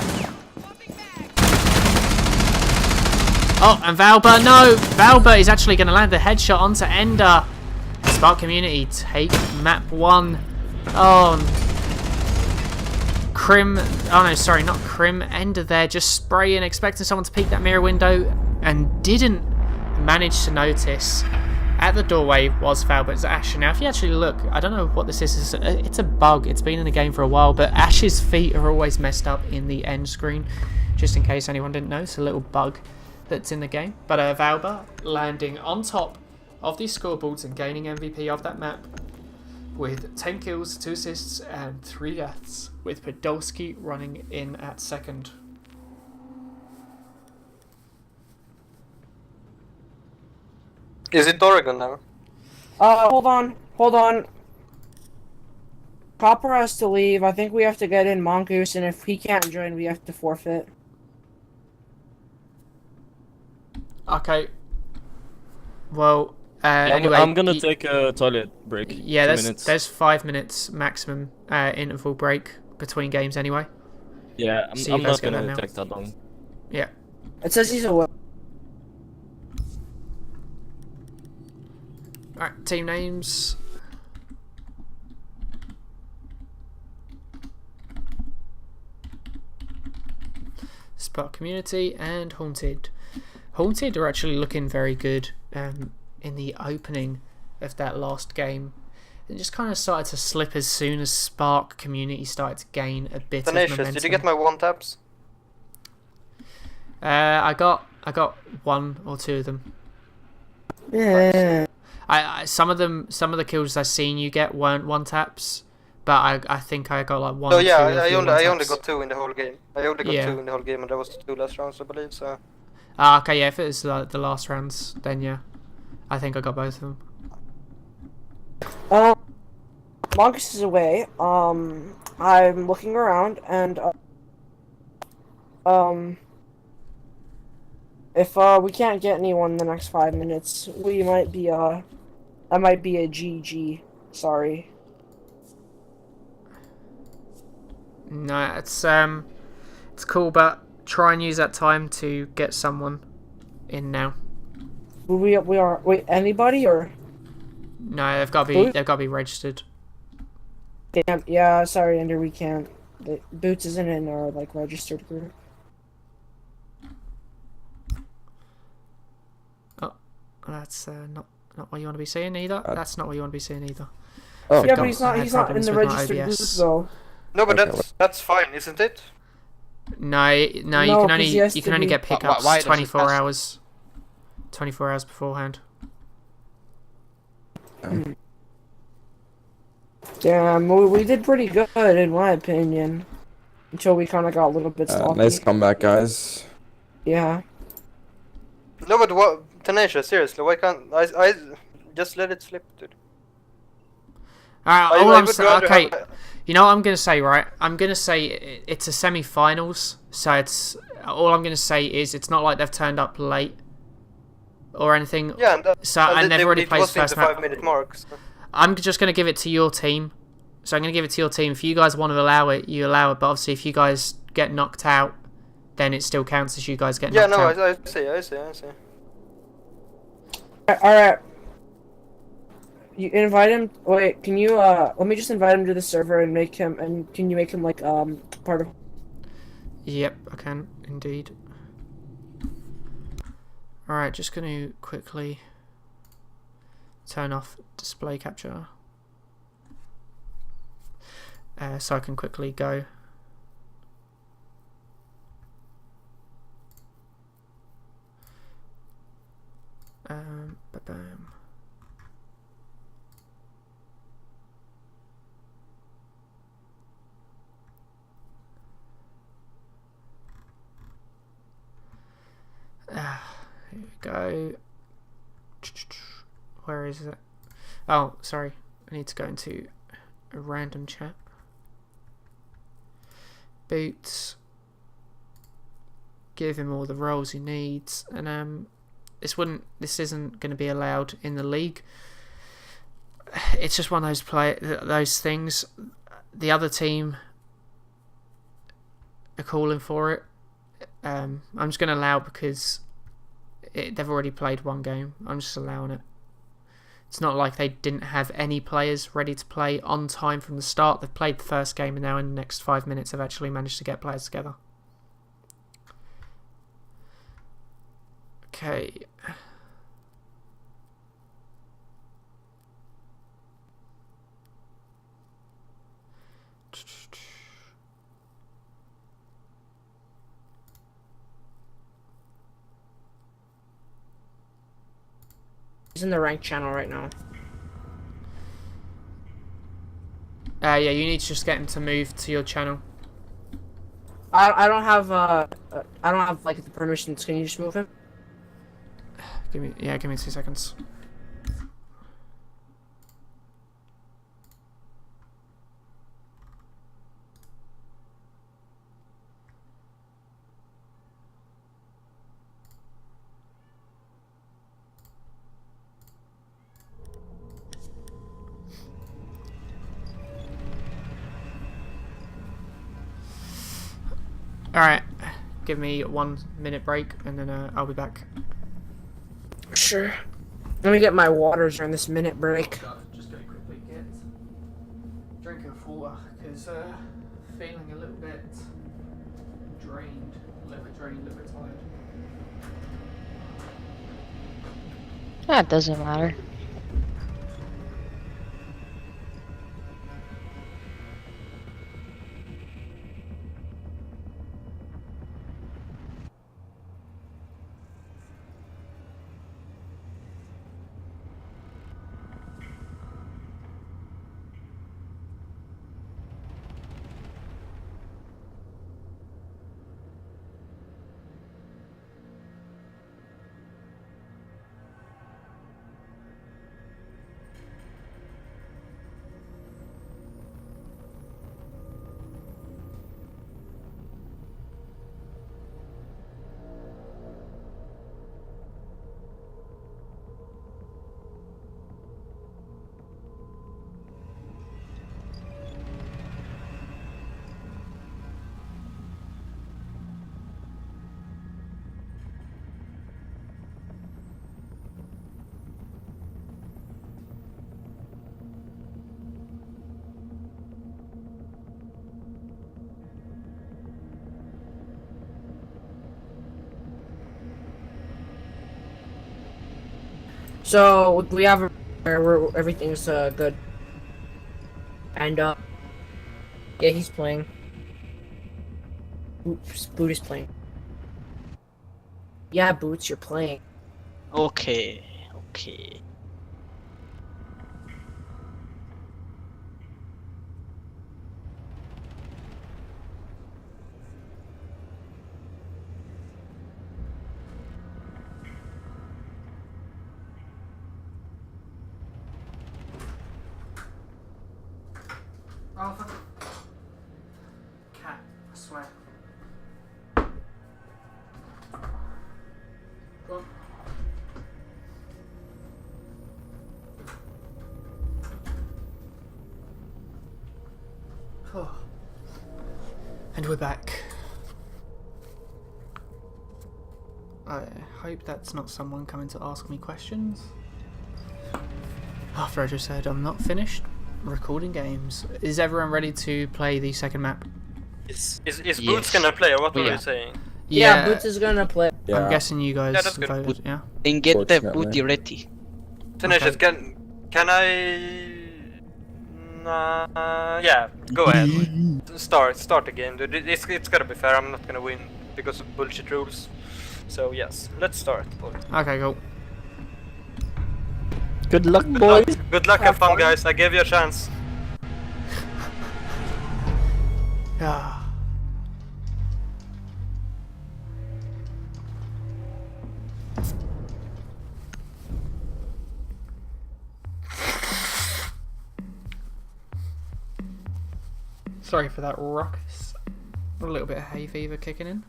Oh, and Valba, no! Valba is actually going to land the headshot onto Ender. Spark Community take map 1. Oh, Crim, oh no, sorry, not Crim, Ender there, just spraying, expecting someone to peek that mirror window, and didn't manage to notice. At the doorway was Valba's Ash. Now, if you actually look, I don't know what this is, it's a bug, it's been in the game for a while, but Ash's feet are always messed up in the end screen, just in case anyone didn't know, it's a little bug that's in the game. But Valba landing on top of these scoreboards and gaining MVP of that map, with 10 kills, 2 assists, and 3 deaths, with Podolski running in at second. Is it Oregon now? Hold on. Copper has to leave. I think we have to get in Mongoose, and if he can't join, we have to forfeit. Okay. Well, anyway, I'm gonna take a toilet break. Yeah, 2 minutes. there's 5 minutes maximum interval break between games anyway. Yeah, So I'm you guys not get gonna that now. take that long. Yeah. It says he's away. Alright, team names. Spark Community and Haunted. Haunted are actually looking very good in the opening of that last game. It just kind of started to slip as soon as Spark Community started to gain a bit of Tenacious, momentum. did you get my 1-taps? I got 1 or 2 of them. Yeah. Some of the kills I seen you get weren't 1-taps, but I think I got like 1 Oh or 2 yeah, of I your only 1-taps. got 2 in the whole game. I only got Yeah. 2 in the whole game, and that was the 2 last rounds, I believe. So. Okay, yeah, if it was the last rounds, then yeah, I think I got both of them. Mongoose is away. I'm looking around, and if we can't get anyone in the next 5 minutes, we might be that might be a GG. Sorry. No, it's cool, but try and use that time to get someone in now. Wait, anybody or? No, they've got to be registered. Damn, yeah, sorry, Ender, we can't. Boots isn't in our, like, registered group. Oh, that's not what you want to be seeing either. That's not what you want to be seeing either. Oh, Yeah, Forgot but he's I not, had he's not in problems the with my registered group, OBS. though. No, but Okay, that's fine, isn't it? No, you No, can 'cause only he has you to can only be- get pickups why does it 24 pass? hours. 24 hours beforehand. Damn, we did pretty good, in my opinion. Until we kind of got a little bit sloppy. nice comeback, guys. Yeah. No, but what? Tenacious, seriously, why can't I just let it slip, dude? All I I'm would saying, rather okay. have- You know what I'm gonna say, right? I'm gonna say it's a semi-finals, so it's all I'm gonna say is it's not like they've turned up late or anything. Yeah, and they've already it played was the in first the match. 5-minute marks. I'm just gonna give it to your team. So I'm gonna give it to your team. If you guys want to allow it, you allow it. But obviously, if you guys get knocked out, then it still counts as you guys get Yeah, knocked no, out. I see. Alright. You invite him. Wait, can you, let me just invite him to the server and make him, and can you make him, like, part of. Yep, I can indeed. Alright, just gonna quickly turn off display capture. So I can quickly go. Ba-bam. Here we go. Where is it? Oh, sorry. I need to go into a random chat. Boots. Give him all the roles he needs, and this isn't going to be allowed in the league. It's just one of those things. The other team are calling for it. I'm just going to allow it because they've already played one game. I'm just allowing it. It's not like they didn't have any players ready to play on time from the start. They've played the first game and now in the next 5 minutes have actually managed to get players together. Okay. He's in the ranked channel right now. Yeah, you need to just get him to move to your channel. I don't have, I don't have, like, the permissions. Can you just move him? Give me 2 seconds. Alright, give me 1 minute break and then I'll be back. Sure. Let me get my water during this minute break. Just going to quickly get a drink of water because feeling a little bit drained, a little bit tired. That doesn't matter. So we have everything's good. And yeah, he's playing. Oops, Boot is playing. Yeah, Boots, you're playing. Okay. Oh, fuck. Cat, I swear. Go on. Oh. And we're back. I hope that's not someone coming to ask me questions. After I just said I'm not finished recording games. Is everyone ready to play the second map? Is Boots gonna play, or what were you saying? Yeah, Boots is gonna play. Yeah. I'm guessing you guys that's good. voted, yeah? Then get the Fortunately. booty ready. Tenacious, Okay. can I... yeah, go ahead. Start the game, dude. It's gotta be fair. I'm not gonna win because of bullshit rules. So yes, let's start, boys. Okay, cool. Good luck, boys. Good luck, have fun, guys. I gave you a chance. Ah. Sorry for that ruckus. A little bit of hay fever kicking in.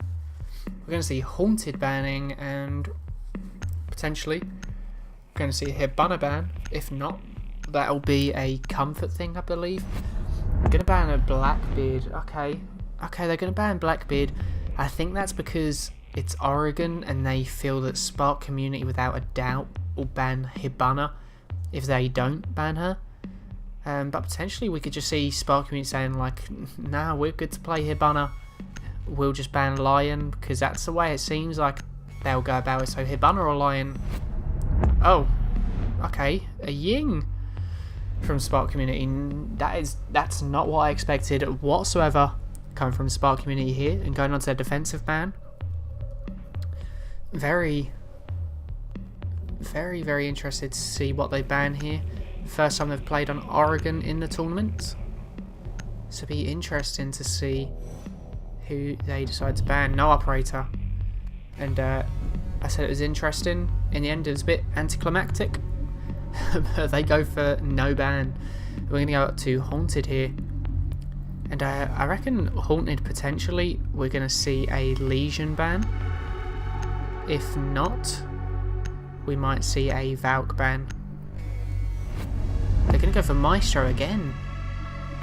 We're going to see Haunted banning and potentially going to see a Hibana ban. If not, that'll be a comfort thing, I believe. Going to ban a Blackbeard. Okay, they're going to ban Blackbeard. I think that's because it's Oregon and they feel that Spark community without a doubt will ban Hibana if they don't ban her. But potentially we could just see Spark community saying like, nah, we're good to play Hibana. We'll just ban Lion, because that's the way it seems like they'll go about it. So Hibana or Lion? Oh, okay, a Ying from Spark community. That's not what I expected whatsoever coming from Spark community here, and going on to their defensive ban. Very interested to see what they ban here. First time they've played on Oregon in the tournament, so it'll be interesting to see who they decide to ban. No operator, and I said it was interesting. In the end, it was a bit anticlimactic. But they go for no ban. We're going to go up to Haunted here, and I reckon Haunted potentially we're going to see a Legion ban. If not, we might see a Valk ban. They're going to go for Maestro again.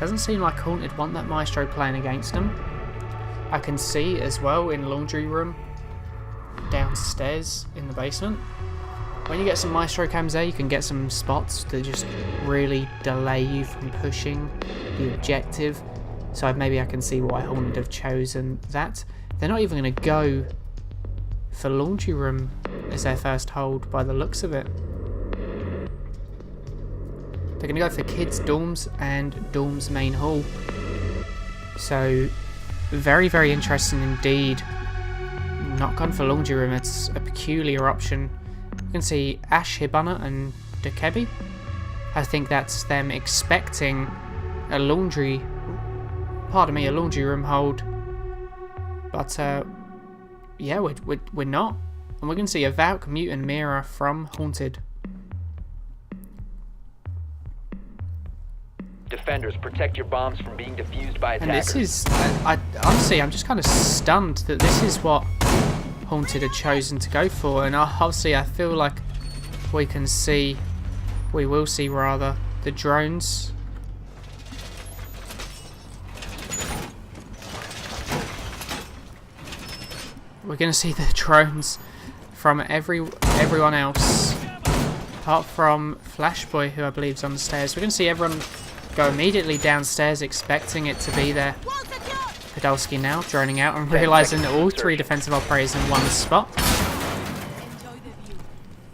Doesn't seem like Haunted want that Maestro playing against them. I can see as well in Laundry Room downstairs in the basement. When you get some Maestro cams there, you can get some spots that just really delay you from pushing the objective. So maybe I can see why Haunted have chosen that. They're not even going to go for Laundry Room as their first hold by the looks of it. They're going to go for Kids Dorms and Dorms Main Hall. So very interesting indeed. Not gone for Laundry Room, it's a peculiar option. You can see Ash, Hibana and Dekebi. I think that's them expecting a laundry room hold. But yeah, we're not. And we're going to see a Valk, Mute and Mira from Haunted. Defenders, protect your bombs from being defused by And attackers. this is, honestly, I'm just kind of stunned that this is what Haunted had chosen to go for. And obviously, I feel like we will see the drones. We're going to see the drones from everyone else, apart from Flashboy, who I believe is on the stairs. We're going to see everyone go immediately downstairs, expecting it to be there. Podolski now droning out and realising that all three defensive operators in one spot.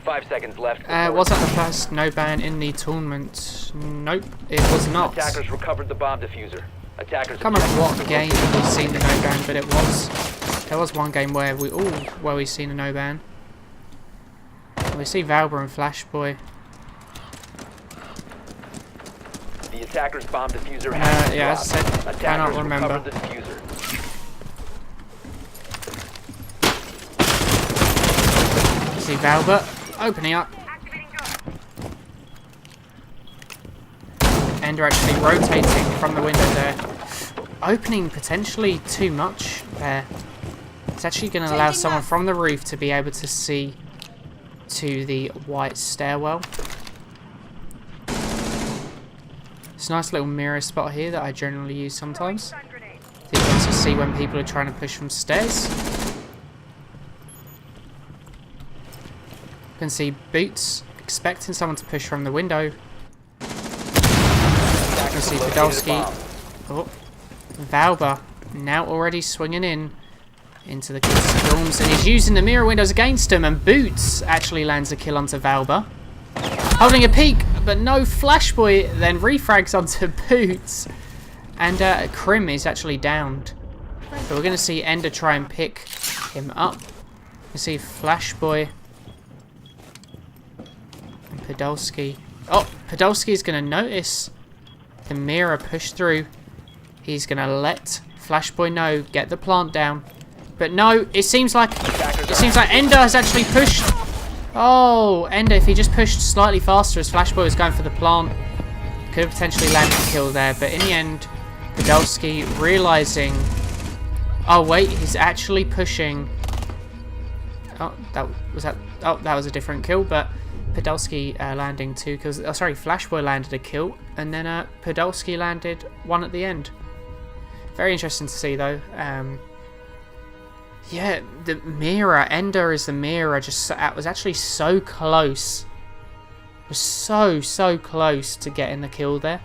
5 seconds left. Was that the first no ban in the tournament? Nope, it was not. Attackers recovered the bomb diffuser. Attackers. I can't remember what game we've seen the no ban, but there was one game where we've seen a no ban. We see Valber and Flashboy. The attacker's bomb diffuser has been yeah, as I dropped. said, cannot Attackers remember. recovered the diffuser. See Valber opening up. Ender actually rotating from the window there. Opening potentially too much there. It's actually going to allow someone from the roof to be able to see to the white stairwell. It's a nice little mirror spot here that I generally use sometimes. So you can also see when people are trying to push from stairs. You can see Boots expecting someone to push from the window. You can see Podolski. Oh, Valber now already swinging into the kids' dorms, and he's using the mirror windows against him, and Boots actually lands a kill onto Valber. Holding a peek, but no. Flashboy then refrags onto Boots, and Krim is actually downed. So we're going to see Ender try and pick him up. You see Flashboy and Podolski. Oh, Podolski is going to notice the mirror push through. He's going to let Flashboy know, get the plant down. But no, it seems like Ender has actually pushed. Oh, Ender, if he just pushed slightly faster as Flashboy was going for the plant, could have potentially landed a kill there. But in the end, Podolski realizing, oh wait, he's actually pushing. Oh, that was a different kill, but Podolski landing 2 kills. Oh, sorry, Flashboy landed a kill, and then Podolski landed 1 at the end. Very interesting to see, though. Yeah, the mirror, Ender is the mirror, just was actually so close. Was so close to getting the kill there.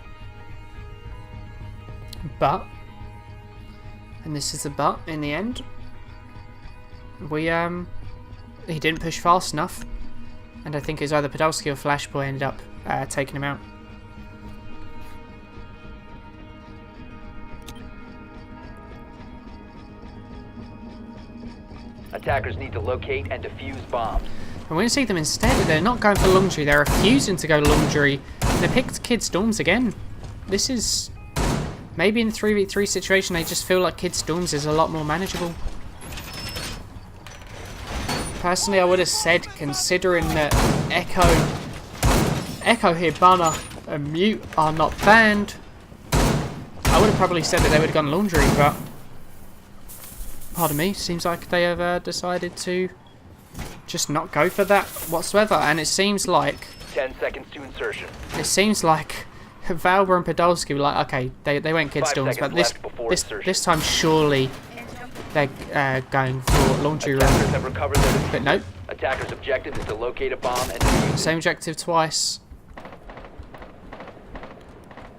But, and this is the but in the end, he didn't push fast enough, and I think it was either Podolski or Flashboy ended up taking him out. Attackers need to locate and defuse bombs. And we're going to see them instead. They're not going for laundry. They're refusing to go laundry. They picked kids' dorms again. This is maybe in the 3v3 situation. They just feel like kids' dorms is a lot more manageable. Personally, I would have said, considering that Echo here, Banner, and Mute are not banned, I would have probably said that they would have gone laundry, but pardon me, seems like they have decided to just not go for that whatsoever. And it seems like 10 seconds to insertion. It seems like Valber and Podolski were like, okay, they went kids' dorms, but this time surely they're going for laundry room. Have recovered their But nope. Attacker's objective is to locate a bomb and defuse it. Same objective twice.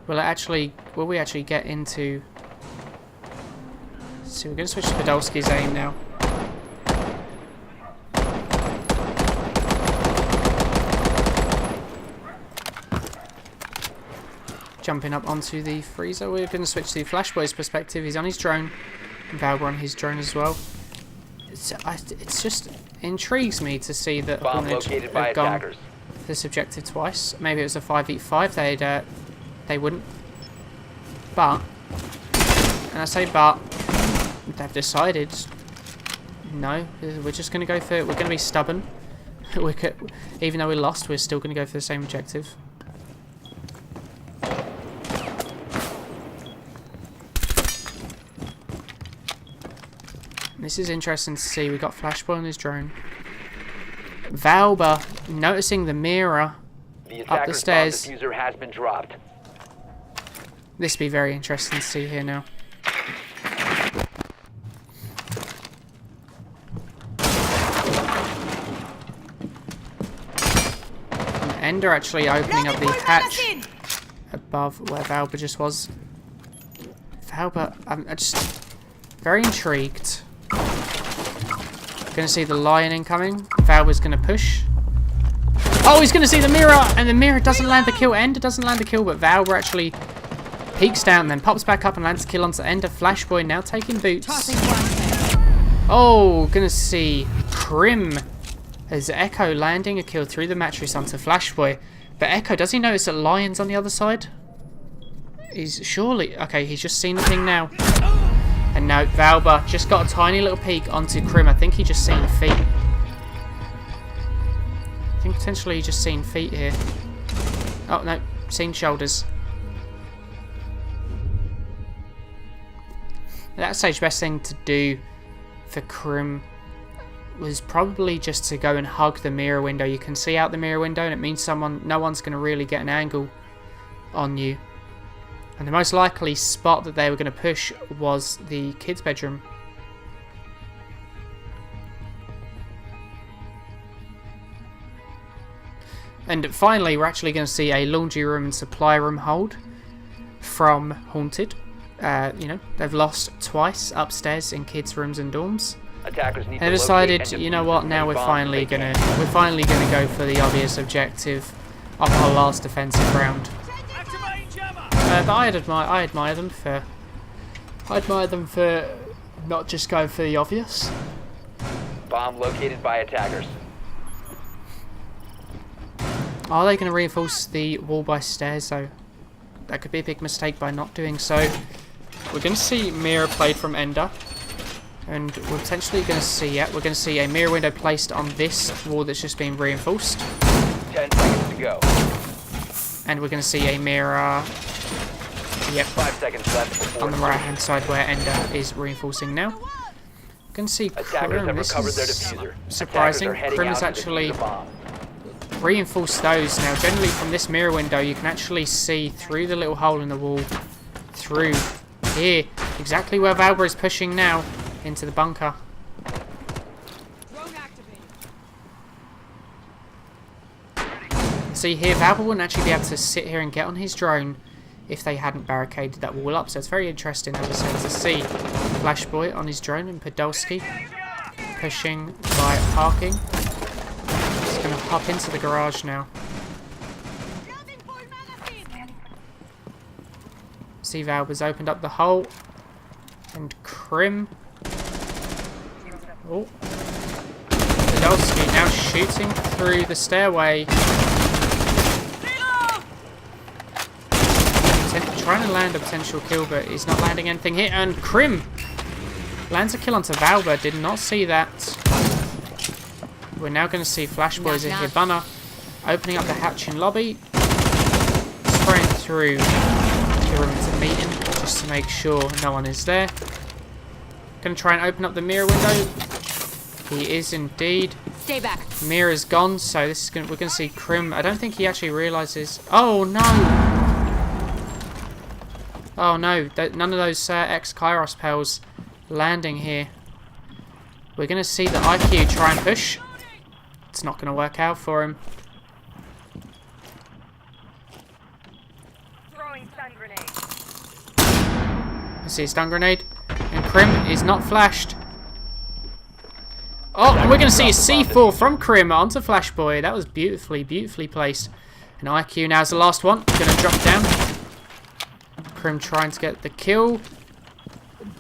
Will we actually get into? So we're going to switch to Podolski's aim now. Jumping up onto the freezer, we're going to switch to Flashboy's perspective. He's on his drone, and Valber on his drone as well. It's just intrigues me to see that Bomb Hornage located by have gone attackers. for this objective twice. Maybe it was a 5v5. They wouldn't. But, and I say but, they've decided no. We're just going to go for it. We're going to be stubborn. Even though we lost, we're still going to go for the same objective. This is interesting to see. We got Flashboy on his drone. Valber noticing the mirror up the stairs. The diffuser has been dropped. This will be very interesting to see here now. And Ender actually opening up the hatch above where Valber just was. Valber, I'm just very intrigued. Going to see the lion incoming. Valber's going to push. Oh, he's going to see the mirror, and the mirror doesn't land the kill. Ender doesn't land the kill, but Valber actually peeks down, then pops back up and lands a kill onto Ender. Flashboy now taking boots. Oh, gonna see Crim as Echo landing a kill through the mattress onto Flashboy. But Echo, does he notice that Lion's on the other side? He's surely... Okay, he's just seen the thing now. And no, Valber just got a tiny little peek onto Crim. I think he just seen feet. I think potentially he just seen feet here. Oh, no. Seen shoulders. At that stage, best thing to do for Crim was probably just to go and hug the mirror window. You can see out the mirror window, and it means no one's going to really get an angle on you. And the most likely spot that they were going to push was the kids' bedroom. And finally, we're actually going to see a laundry room and supply room hold from Haunted. You know, they've lost twice upstairs in kids' rooms and dorms. Attackers need They to decided, locate and you know defuse what? as Now many we're bombs as they finally can. gonna go for the obvious objective of our last defensive round. But I admire them for not just going for the obvious. Bomb located by attackers. Are they going to reinforce the wall by stairs though? That could be a big mistake by not doing so. We're going to see mirror played from Ender. And we're potentially going to see, yeah, we're going to see a mirror window placed on this wall that's just been reinforced. 10 seconds to go. And we're going to see a mirror, yep, 5 seconds left before on the right hand side where Ender is reinforcing now. We're going to see attackers Crim. have This recovered their is diffuser. surprising. Attackers are heading Crim out has to actually defuse the bomb. reinforced those. Now generally from this mirror window you can actually see through the little hole in the wall, through here, exactly where Valber is pushing now, into the bunker. See here, Valber wouldn't actually be able to sit here and get on his drone if they hadn't barricaded that wall up. So it's very interesting, as I said, to see Flashboy on his drone and Podolski pushing by parking. He's going to hop into the garage now. See, Valber's opened up the hole, and Crim. Oh, Podolski now shooting through the stairway. Trying to land a potential kill, but he's not landing anything here. And Crim lands a kill onto Valber. Did not see that. We're now going to see Flashboys in Hibana opening up the hatch in lobby, spraying through the room to meeting just to make sure no one is there. Going to try and open up the mirror window. He is indeed. Stay back. Mirror's gone, so this is we're going to see Crim. I don't think he actually realizes. Oh no! Oh no! None of those ex-Kairos pals landing here. We're going to see the IQ try and push. It's not going to work out for him. Throwing stun grenade. I see a stun grenade, and Crim is not flashed. Oh, and we're going to see a C4 from Crim onto Flashboy. That was beautifully placed. And IQ now is the last one. Going to drop down. Crim trying to get the kill.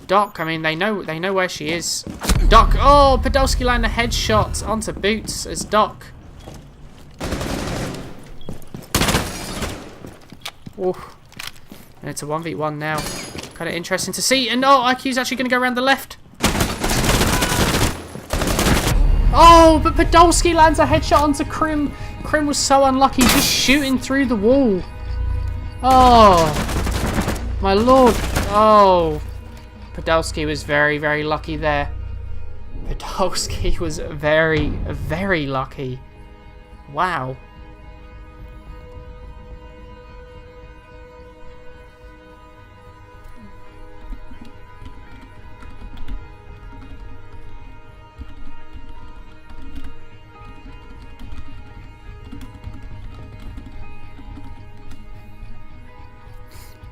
Doc, I mean, they know where she is. Doc, oh, Podolski land a headshot onto Boots as Doc. Oof. And it's a 1v1 now. Kind of interesting to see. And oh, IQ's actually going to go around the left. Oh, but Podolski lands a headshot onto Crim. Crim was so unlucky, just shooting through the wall. Oh, my lord. Oh, Podolski was very lucky there. Podolski was very lucky. Wow.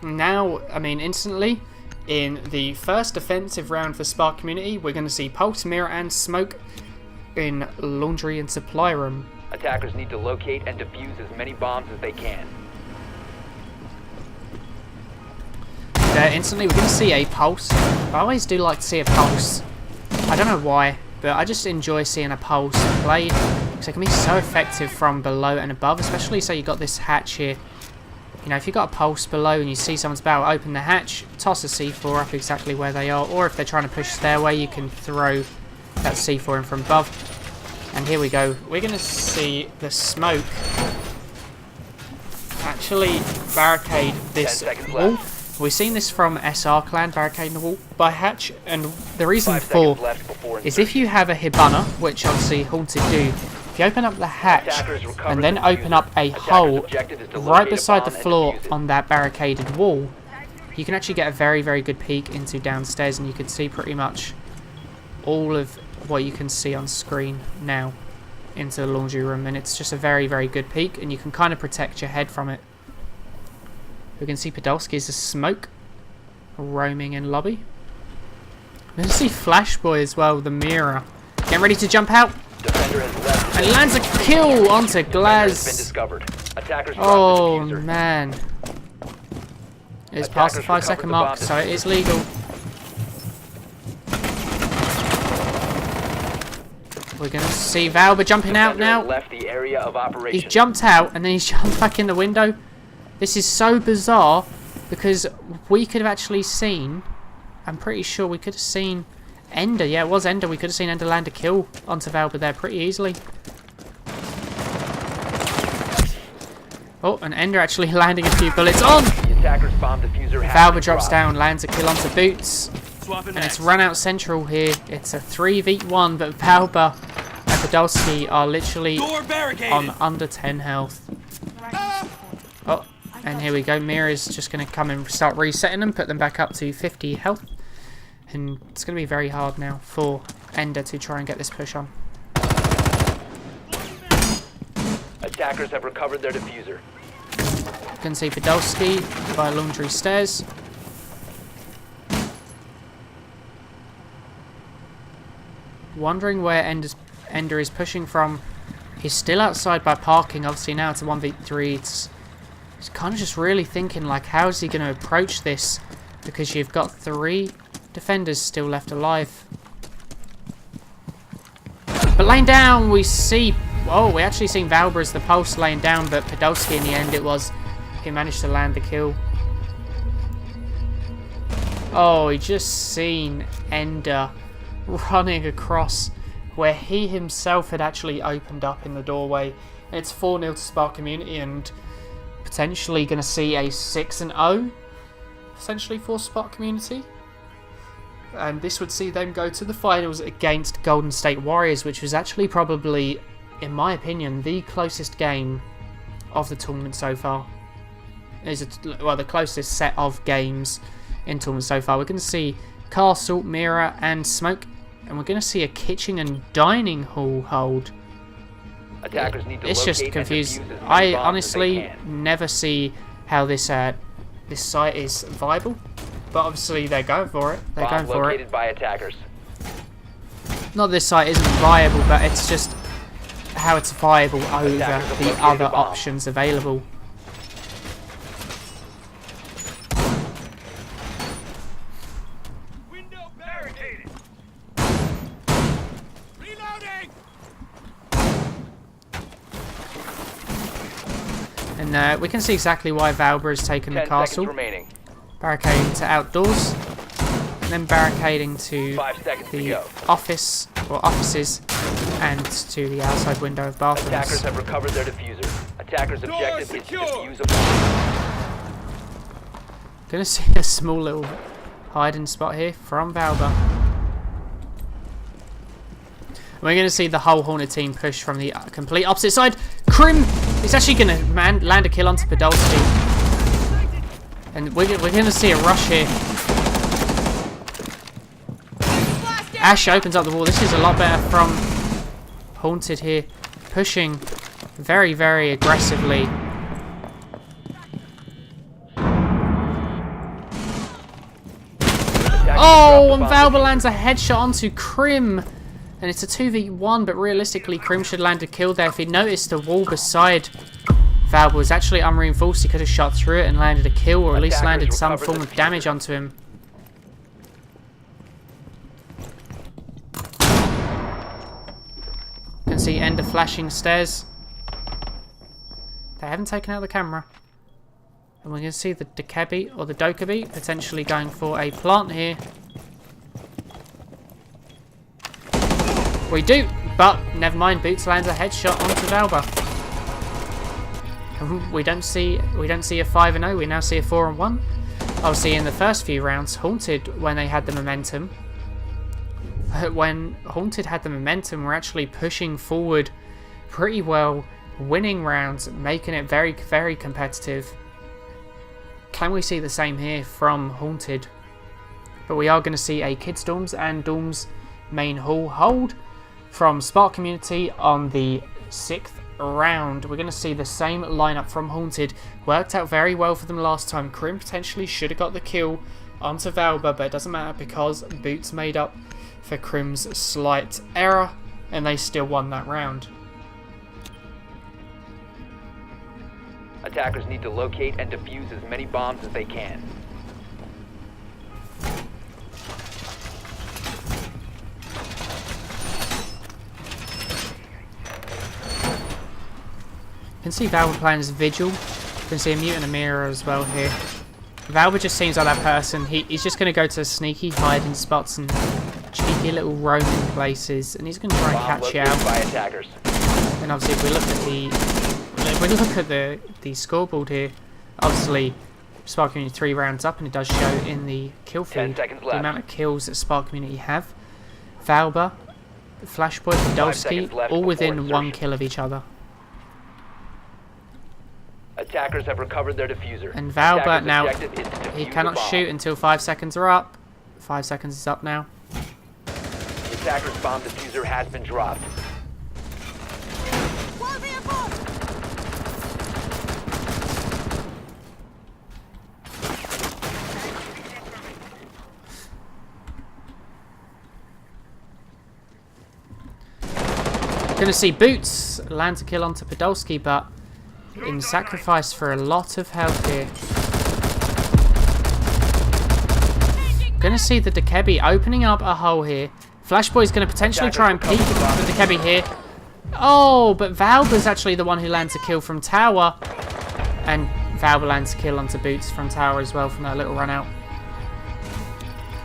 Now, I mean, instantly, in the first defensive round for Spark Community, we're going to see Pulse, Mirror, and Smoke in Laundry and Supply Room. Attackers need to locate and defuse as many bombs as they can. Instantly we're going to see a pulse. I always do like to see a pulse. I don't know why, but I just enjoy seeing a pulse played because it can be so effective from below and above, especially so you got this hatch here. You know, if you've got a pulse below and you see someone's about to open the hatch, toss a C4 up exactly where they are, or if they're trying to push stairway, you can throw that C4 in from above. And here we go. We're going to see the smoke actually barricade this 10 seconds wall. left. We've seen this from SR clan barricading the wall by hatch, and the reason 5 for seconds left before is if you have a Hibana, which obviously Haunted do, if you open up the hatch Attackers recover and then the open up a Attackers' hole objective is to right locate a beside the bomb and floor defuse it. on that barricaded wall, you can actually get a very, very good peek into downstairs, and you can see pretty much all of what you can see on screen now into the laundry room, and it's just a very, very good peek, and you can kind of protect your head from it. We can see Podolski's smoke roaming in lobby. We can see Flashboy as well, the mirror. Getting ready to jump out. Defender has left. And lands a kill onto Defender has been Glaz. discovered. Attackers Oh dropped the diffuser. man. It's past the Attackers 5-second recovered the mark, bomb so it is legal. We're going to see Valber jumping out Defender has now. left the area of operation. He's jumped out and then he's jumped back in the window. This is so bizarre because we could have actually seen, I'm pretty sure we could have seen Ender. Yeah, it was Ender. We could have seen Ender land a kill onto Valber there pretty easily. Oh, and Ender actually landing a few bullets on. The attacker's bomb diffuser has Valber been drops dropped. down, lands a kill onto Boots. And it's run out central here. It's a 3v1, but Valber and Podolski are literally on under 10 health. Oh, and here we go. Mira's just going to come and start resetting them, put them back up to 50 health. And it's going to be very hard now for Ender to try and get this push on. Attackers have recovered their diffuser. You can see Podolski by laundry stairs. Wondering where Ender is pushing from. He's still outside by parking. Obviously now it's a 1v3. It's kind of just really thinking like, how is he going to approach this? Because you've got 3 defenders still left alive. But laying down, we see... Oh, we actually seen Valber as the pulse laying down, but Podolski in the end it was. He managed to land the kill. Oh, he just seen Ender running across where he himself had actually opened up in the doorway. It's 4-0 to Spark Community and potentially going to see a 6-0 essentially for Spark Community. And this would see them go to the finals against Golden State Warriors, which was actually probably, in my opinion, the closest game of the tournament so far. Well, the closest set of games in tournament so far. We're going to see Castle, Mirror and Smoke. And we're going to see a kitchen and dining hall hold. Attackers need to It's just locate and confused. defuse as many I bombs as honestly they can. never see how this this site is viable. But obviously they're going for it. They're Bomb going for located it. by attackers. Not that this site isn't viable, but it's just how it's viable over Attackers have the located other a bomb. options available. Window barricaded. Reloading. And we can see exactly why Valber has taken 10 the castle. seconds remaining. Barricading to outdoors. And then barricading to 5 seconds to the go. office or offices and to the outside window of Attackers bathrooms. have recovered their diffuser. Attackers' objective is to defuse a bomb. Gonna see a small little hiding spot here from Valber. We're going to see the whole Hornet team push from the complete opposite side. Krim is actually going to land a kill onto Podolski. And we're going to see a rush here. Ash opens up the wall. This is a lot better from Haunted here. Pushing very, very aggressively. Oh, and Valber lands a headshot onto Krim. And it's a 2v1, but realistically, Krim should land a kill there. If he noticed the wall beside Valba was actually unreinforced, he could have shot through it and landed a kill, or at least landed some form of damage onto him. You can see Ender flashing stairs. They haven't taken out the camera. And we're going to see the Dekebi or the Dokkaebi potentially going for a plant here. We do, but never mind. Boots lands a headshot onto Valba. We don't see a 5-0. We now see a 4-1. Obviously, in the first few rounds, Haunted, when they had the momentum, we're actually pushing forward pretty well, winning rounds, making it very, very competitive. Can we see the same here from Haunted? But we are going to see a Kids Dorms and Dorms main hall hold from Spark Community on the 6th round. We're going to see the same lineup from Haunted. Worked out very well for them last time. Krim potentially should have got the kill onto Valba, but it doesn't matter because Boots made up for Krim's slight error and they still won that round. Attackers need to locate and defuse as many bombs as they can. You can see Valba playing as Vigil. You can see a mute and a mirror as well here. Valba just seems like that person. He's just going to go to sneaky hiding spots and cheeky little roaming places, and he's going to try and catch you out. By attackers. And obviously, if we look at the scoreboard here, obviously Spark Community 3 rounds up, and it does show in the kill feed the amount of kills that Spark Community have. Valba, Flashboy, Podolski, all within 1 kill of each other. Attackers have recovered their diffuser. And Valba now, he defuse cannot the bomb. shoot until 5 seconds are up. 5 seconds is up now. The attacker's bomb diffuser has been dropped. Gonna see Boots land a kill onto Podolski, but in sacrifice for a lot of health here. Gonna see the Dokkaebi opening up a hole here. Flashboy's gonna potentially try and peek the Dokkaebi here. Oh, but Valba's actually the one who lands a kill from tower. And Valba lands a kill onto Boots from tower as well from that little run out.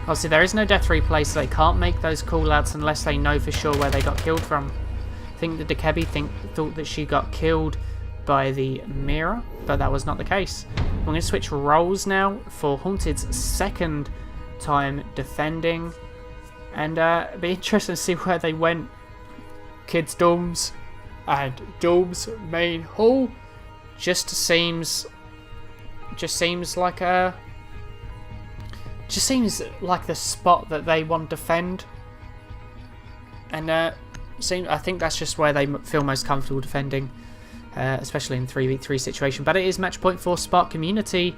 Obviously there is no death replay, so they can't make those callouts unless they know for sure where they got killed from. I think the Dokkaebi thought that she got killed by the mirror, but that was not the case. I'm going to switch roles now for Haunted's second time defending, and it'd be interesting to see where they went. Kids Dorms and Dorms main hall just seems like the spot that they want to defend, and I think that's just where they feel most comfortable defending. Especially in 3v3 situation, but it is match point for Spark Community.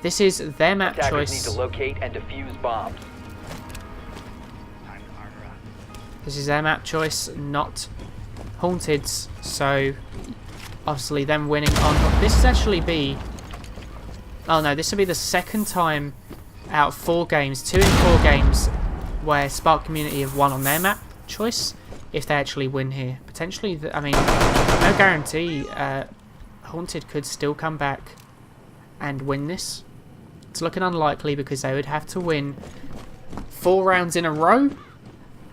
This is their map choice. Attackers need to locate and defuse bombs. This is their map choice, not Haunted's. So obviously them winning on this is actually be. Oh no, this will be the second time out of 4 games, 2 in 4 games, where Spark Community have won on their map choice. If they actually win here, potentially, I mean, no guarantee. Haunted could still come back and win this. It's looking unlikely because they would have to win 4 rounds in a row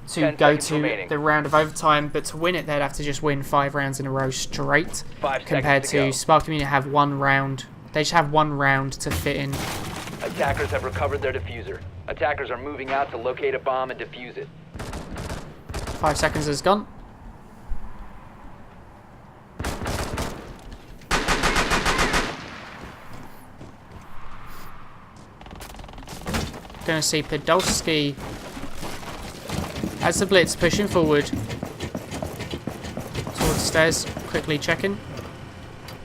to go to the round of overtime. But to win it, they'd have to just win 5 rounds in a row straight. Compared to Spark Community have 1 round. They just have 1 round to fit in. Attackers have recovered their diffuser. Attackers are moving out to locate a bomb and defuse it. 5 seconds is gone. Gonna see Podolski as the blitz pushing forward towards the stairs, quickly checking.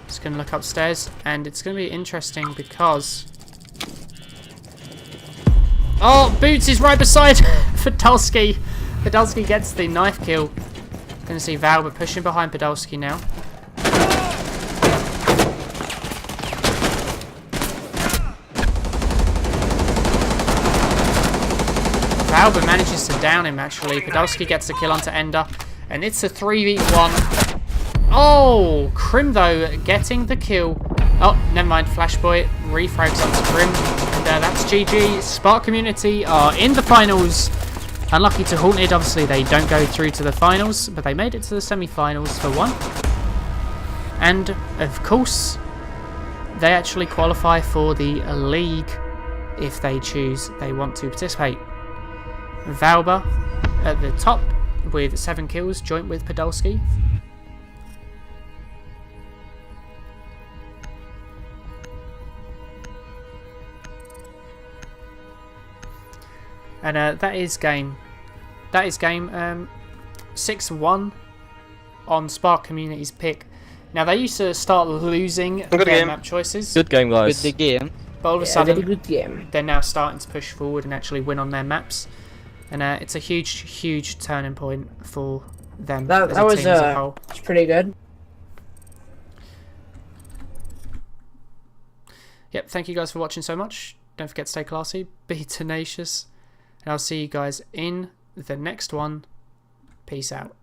It's gonna look upstairs, and it's gonna be interesting because oh, Boots is right beside Podolski. Podolski gets the knife kill. Gonna see Valba pushing behind Podolski now. Valba manages to down him actually. Podolski gets the kill onto Ender. And it's a 3v1. Oh! Krim though getting the kill. Oh, never mind. Flashboy refrags onto Krim. And that's GG. Spark Community are in the finals. Unlucky to Haunted. Obviously they don't go through to the finals. But they made it to the semi-finals for one. And of course, they actually qualify for the league if they choose they want to participate. Valba at the top with 7 kills, joint with Podolski. And that is game. That is game 6-1 on Spark Community's pick. Now they used to start losing their map choices. Good game, guys. Good game. But all of a Very sudden, good game. they're now starting to push forward and actually win on their maps. And it's a huge turning point for them That as a was team as a whole. it's pretty good. Yep, thank you guys for watching so much. Don't forget to stay classy, be tenacious, and I'll see you guys in the next one. Peace out.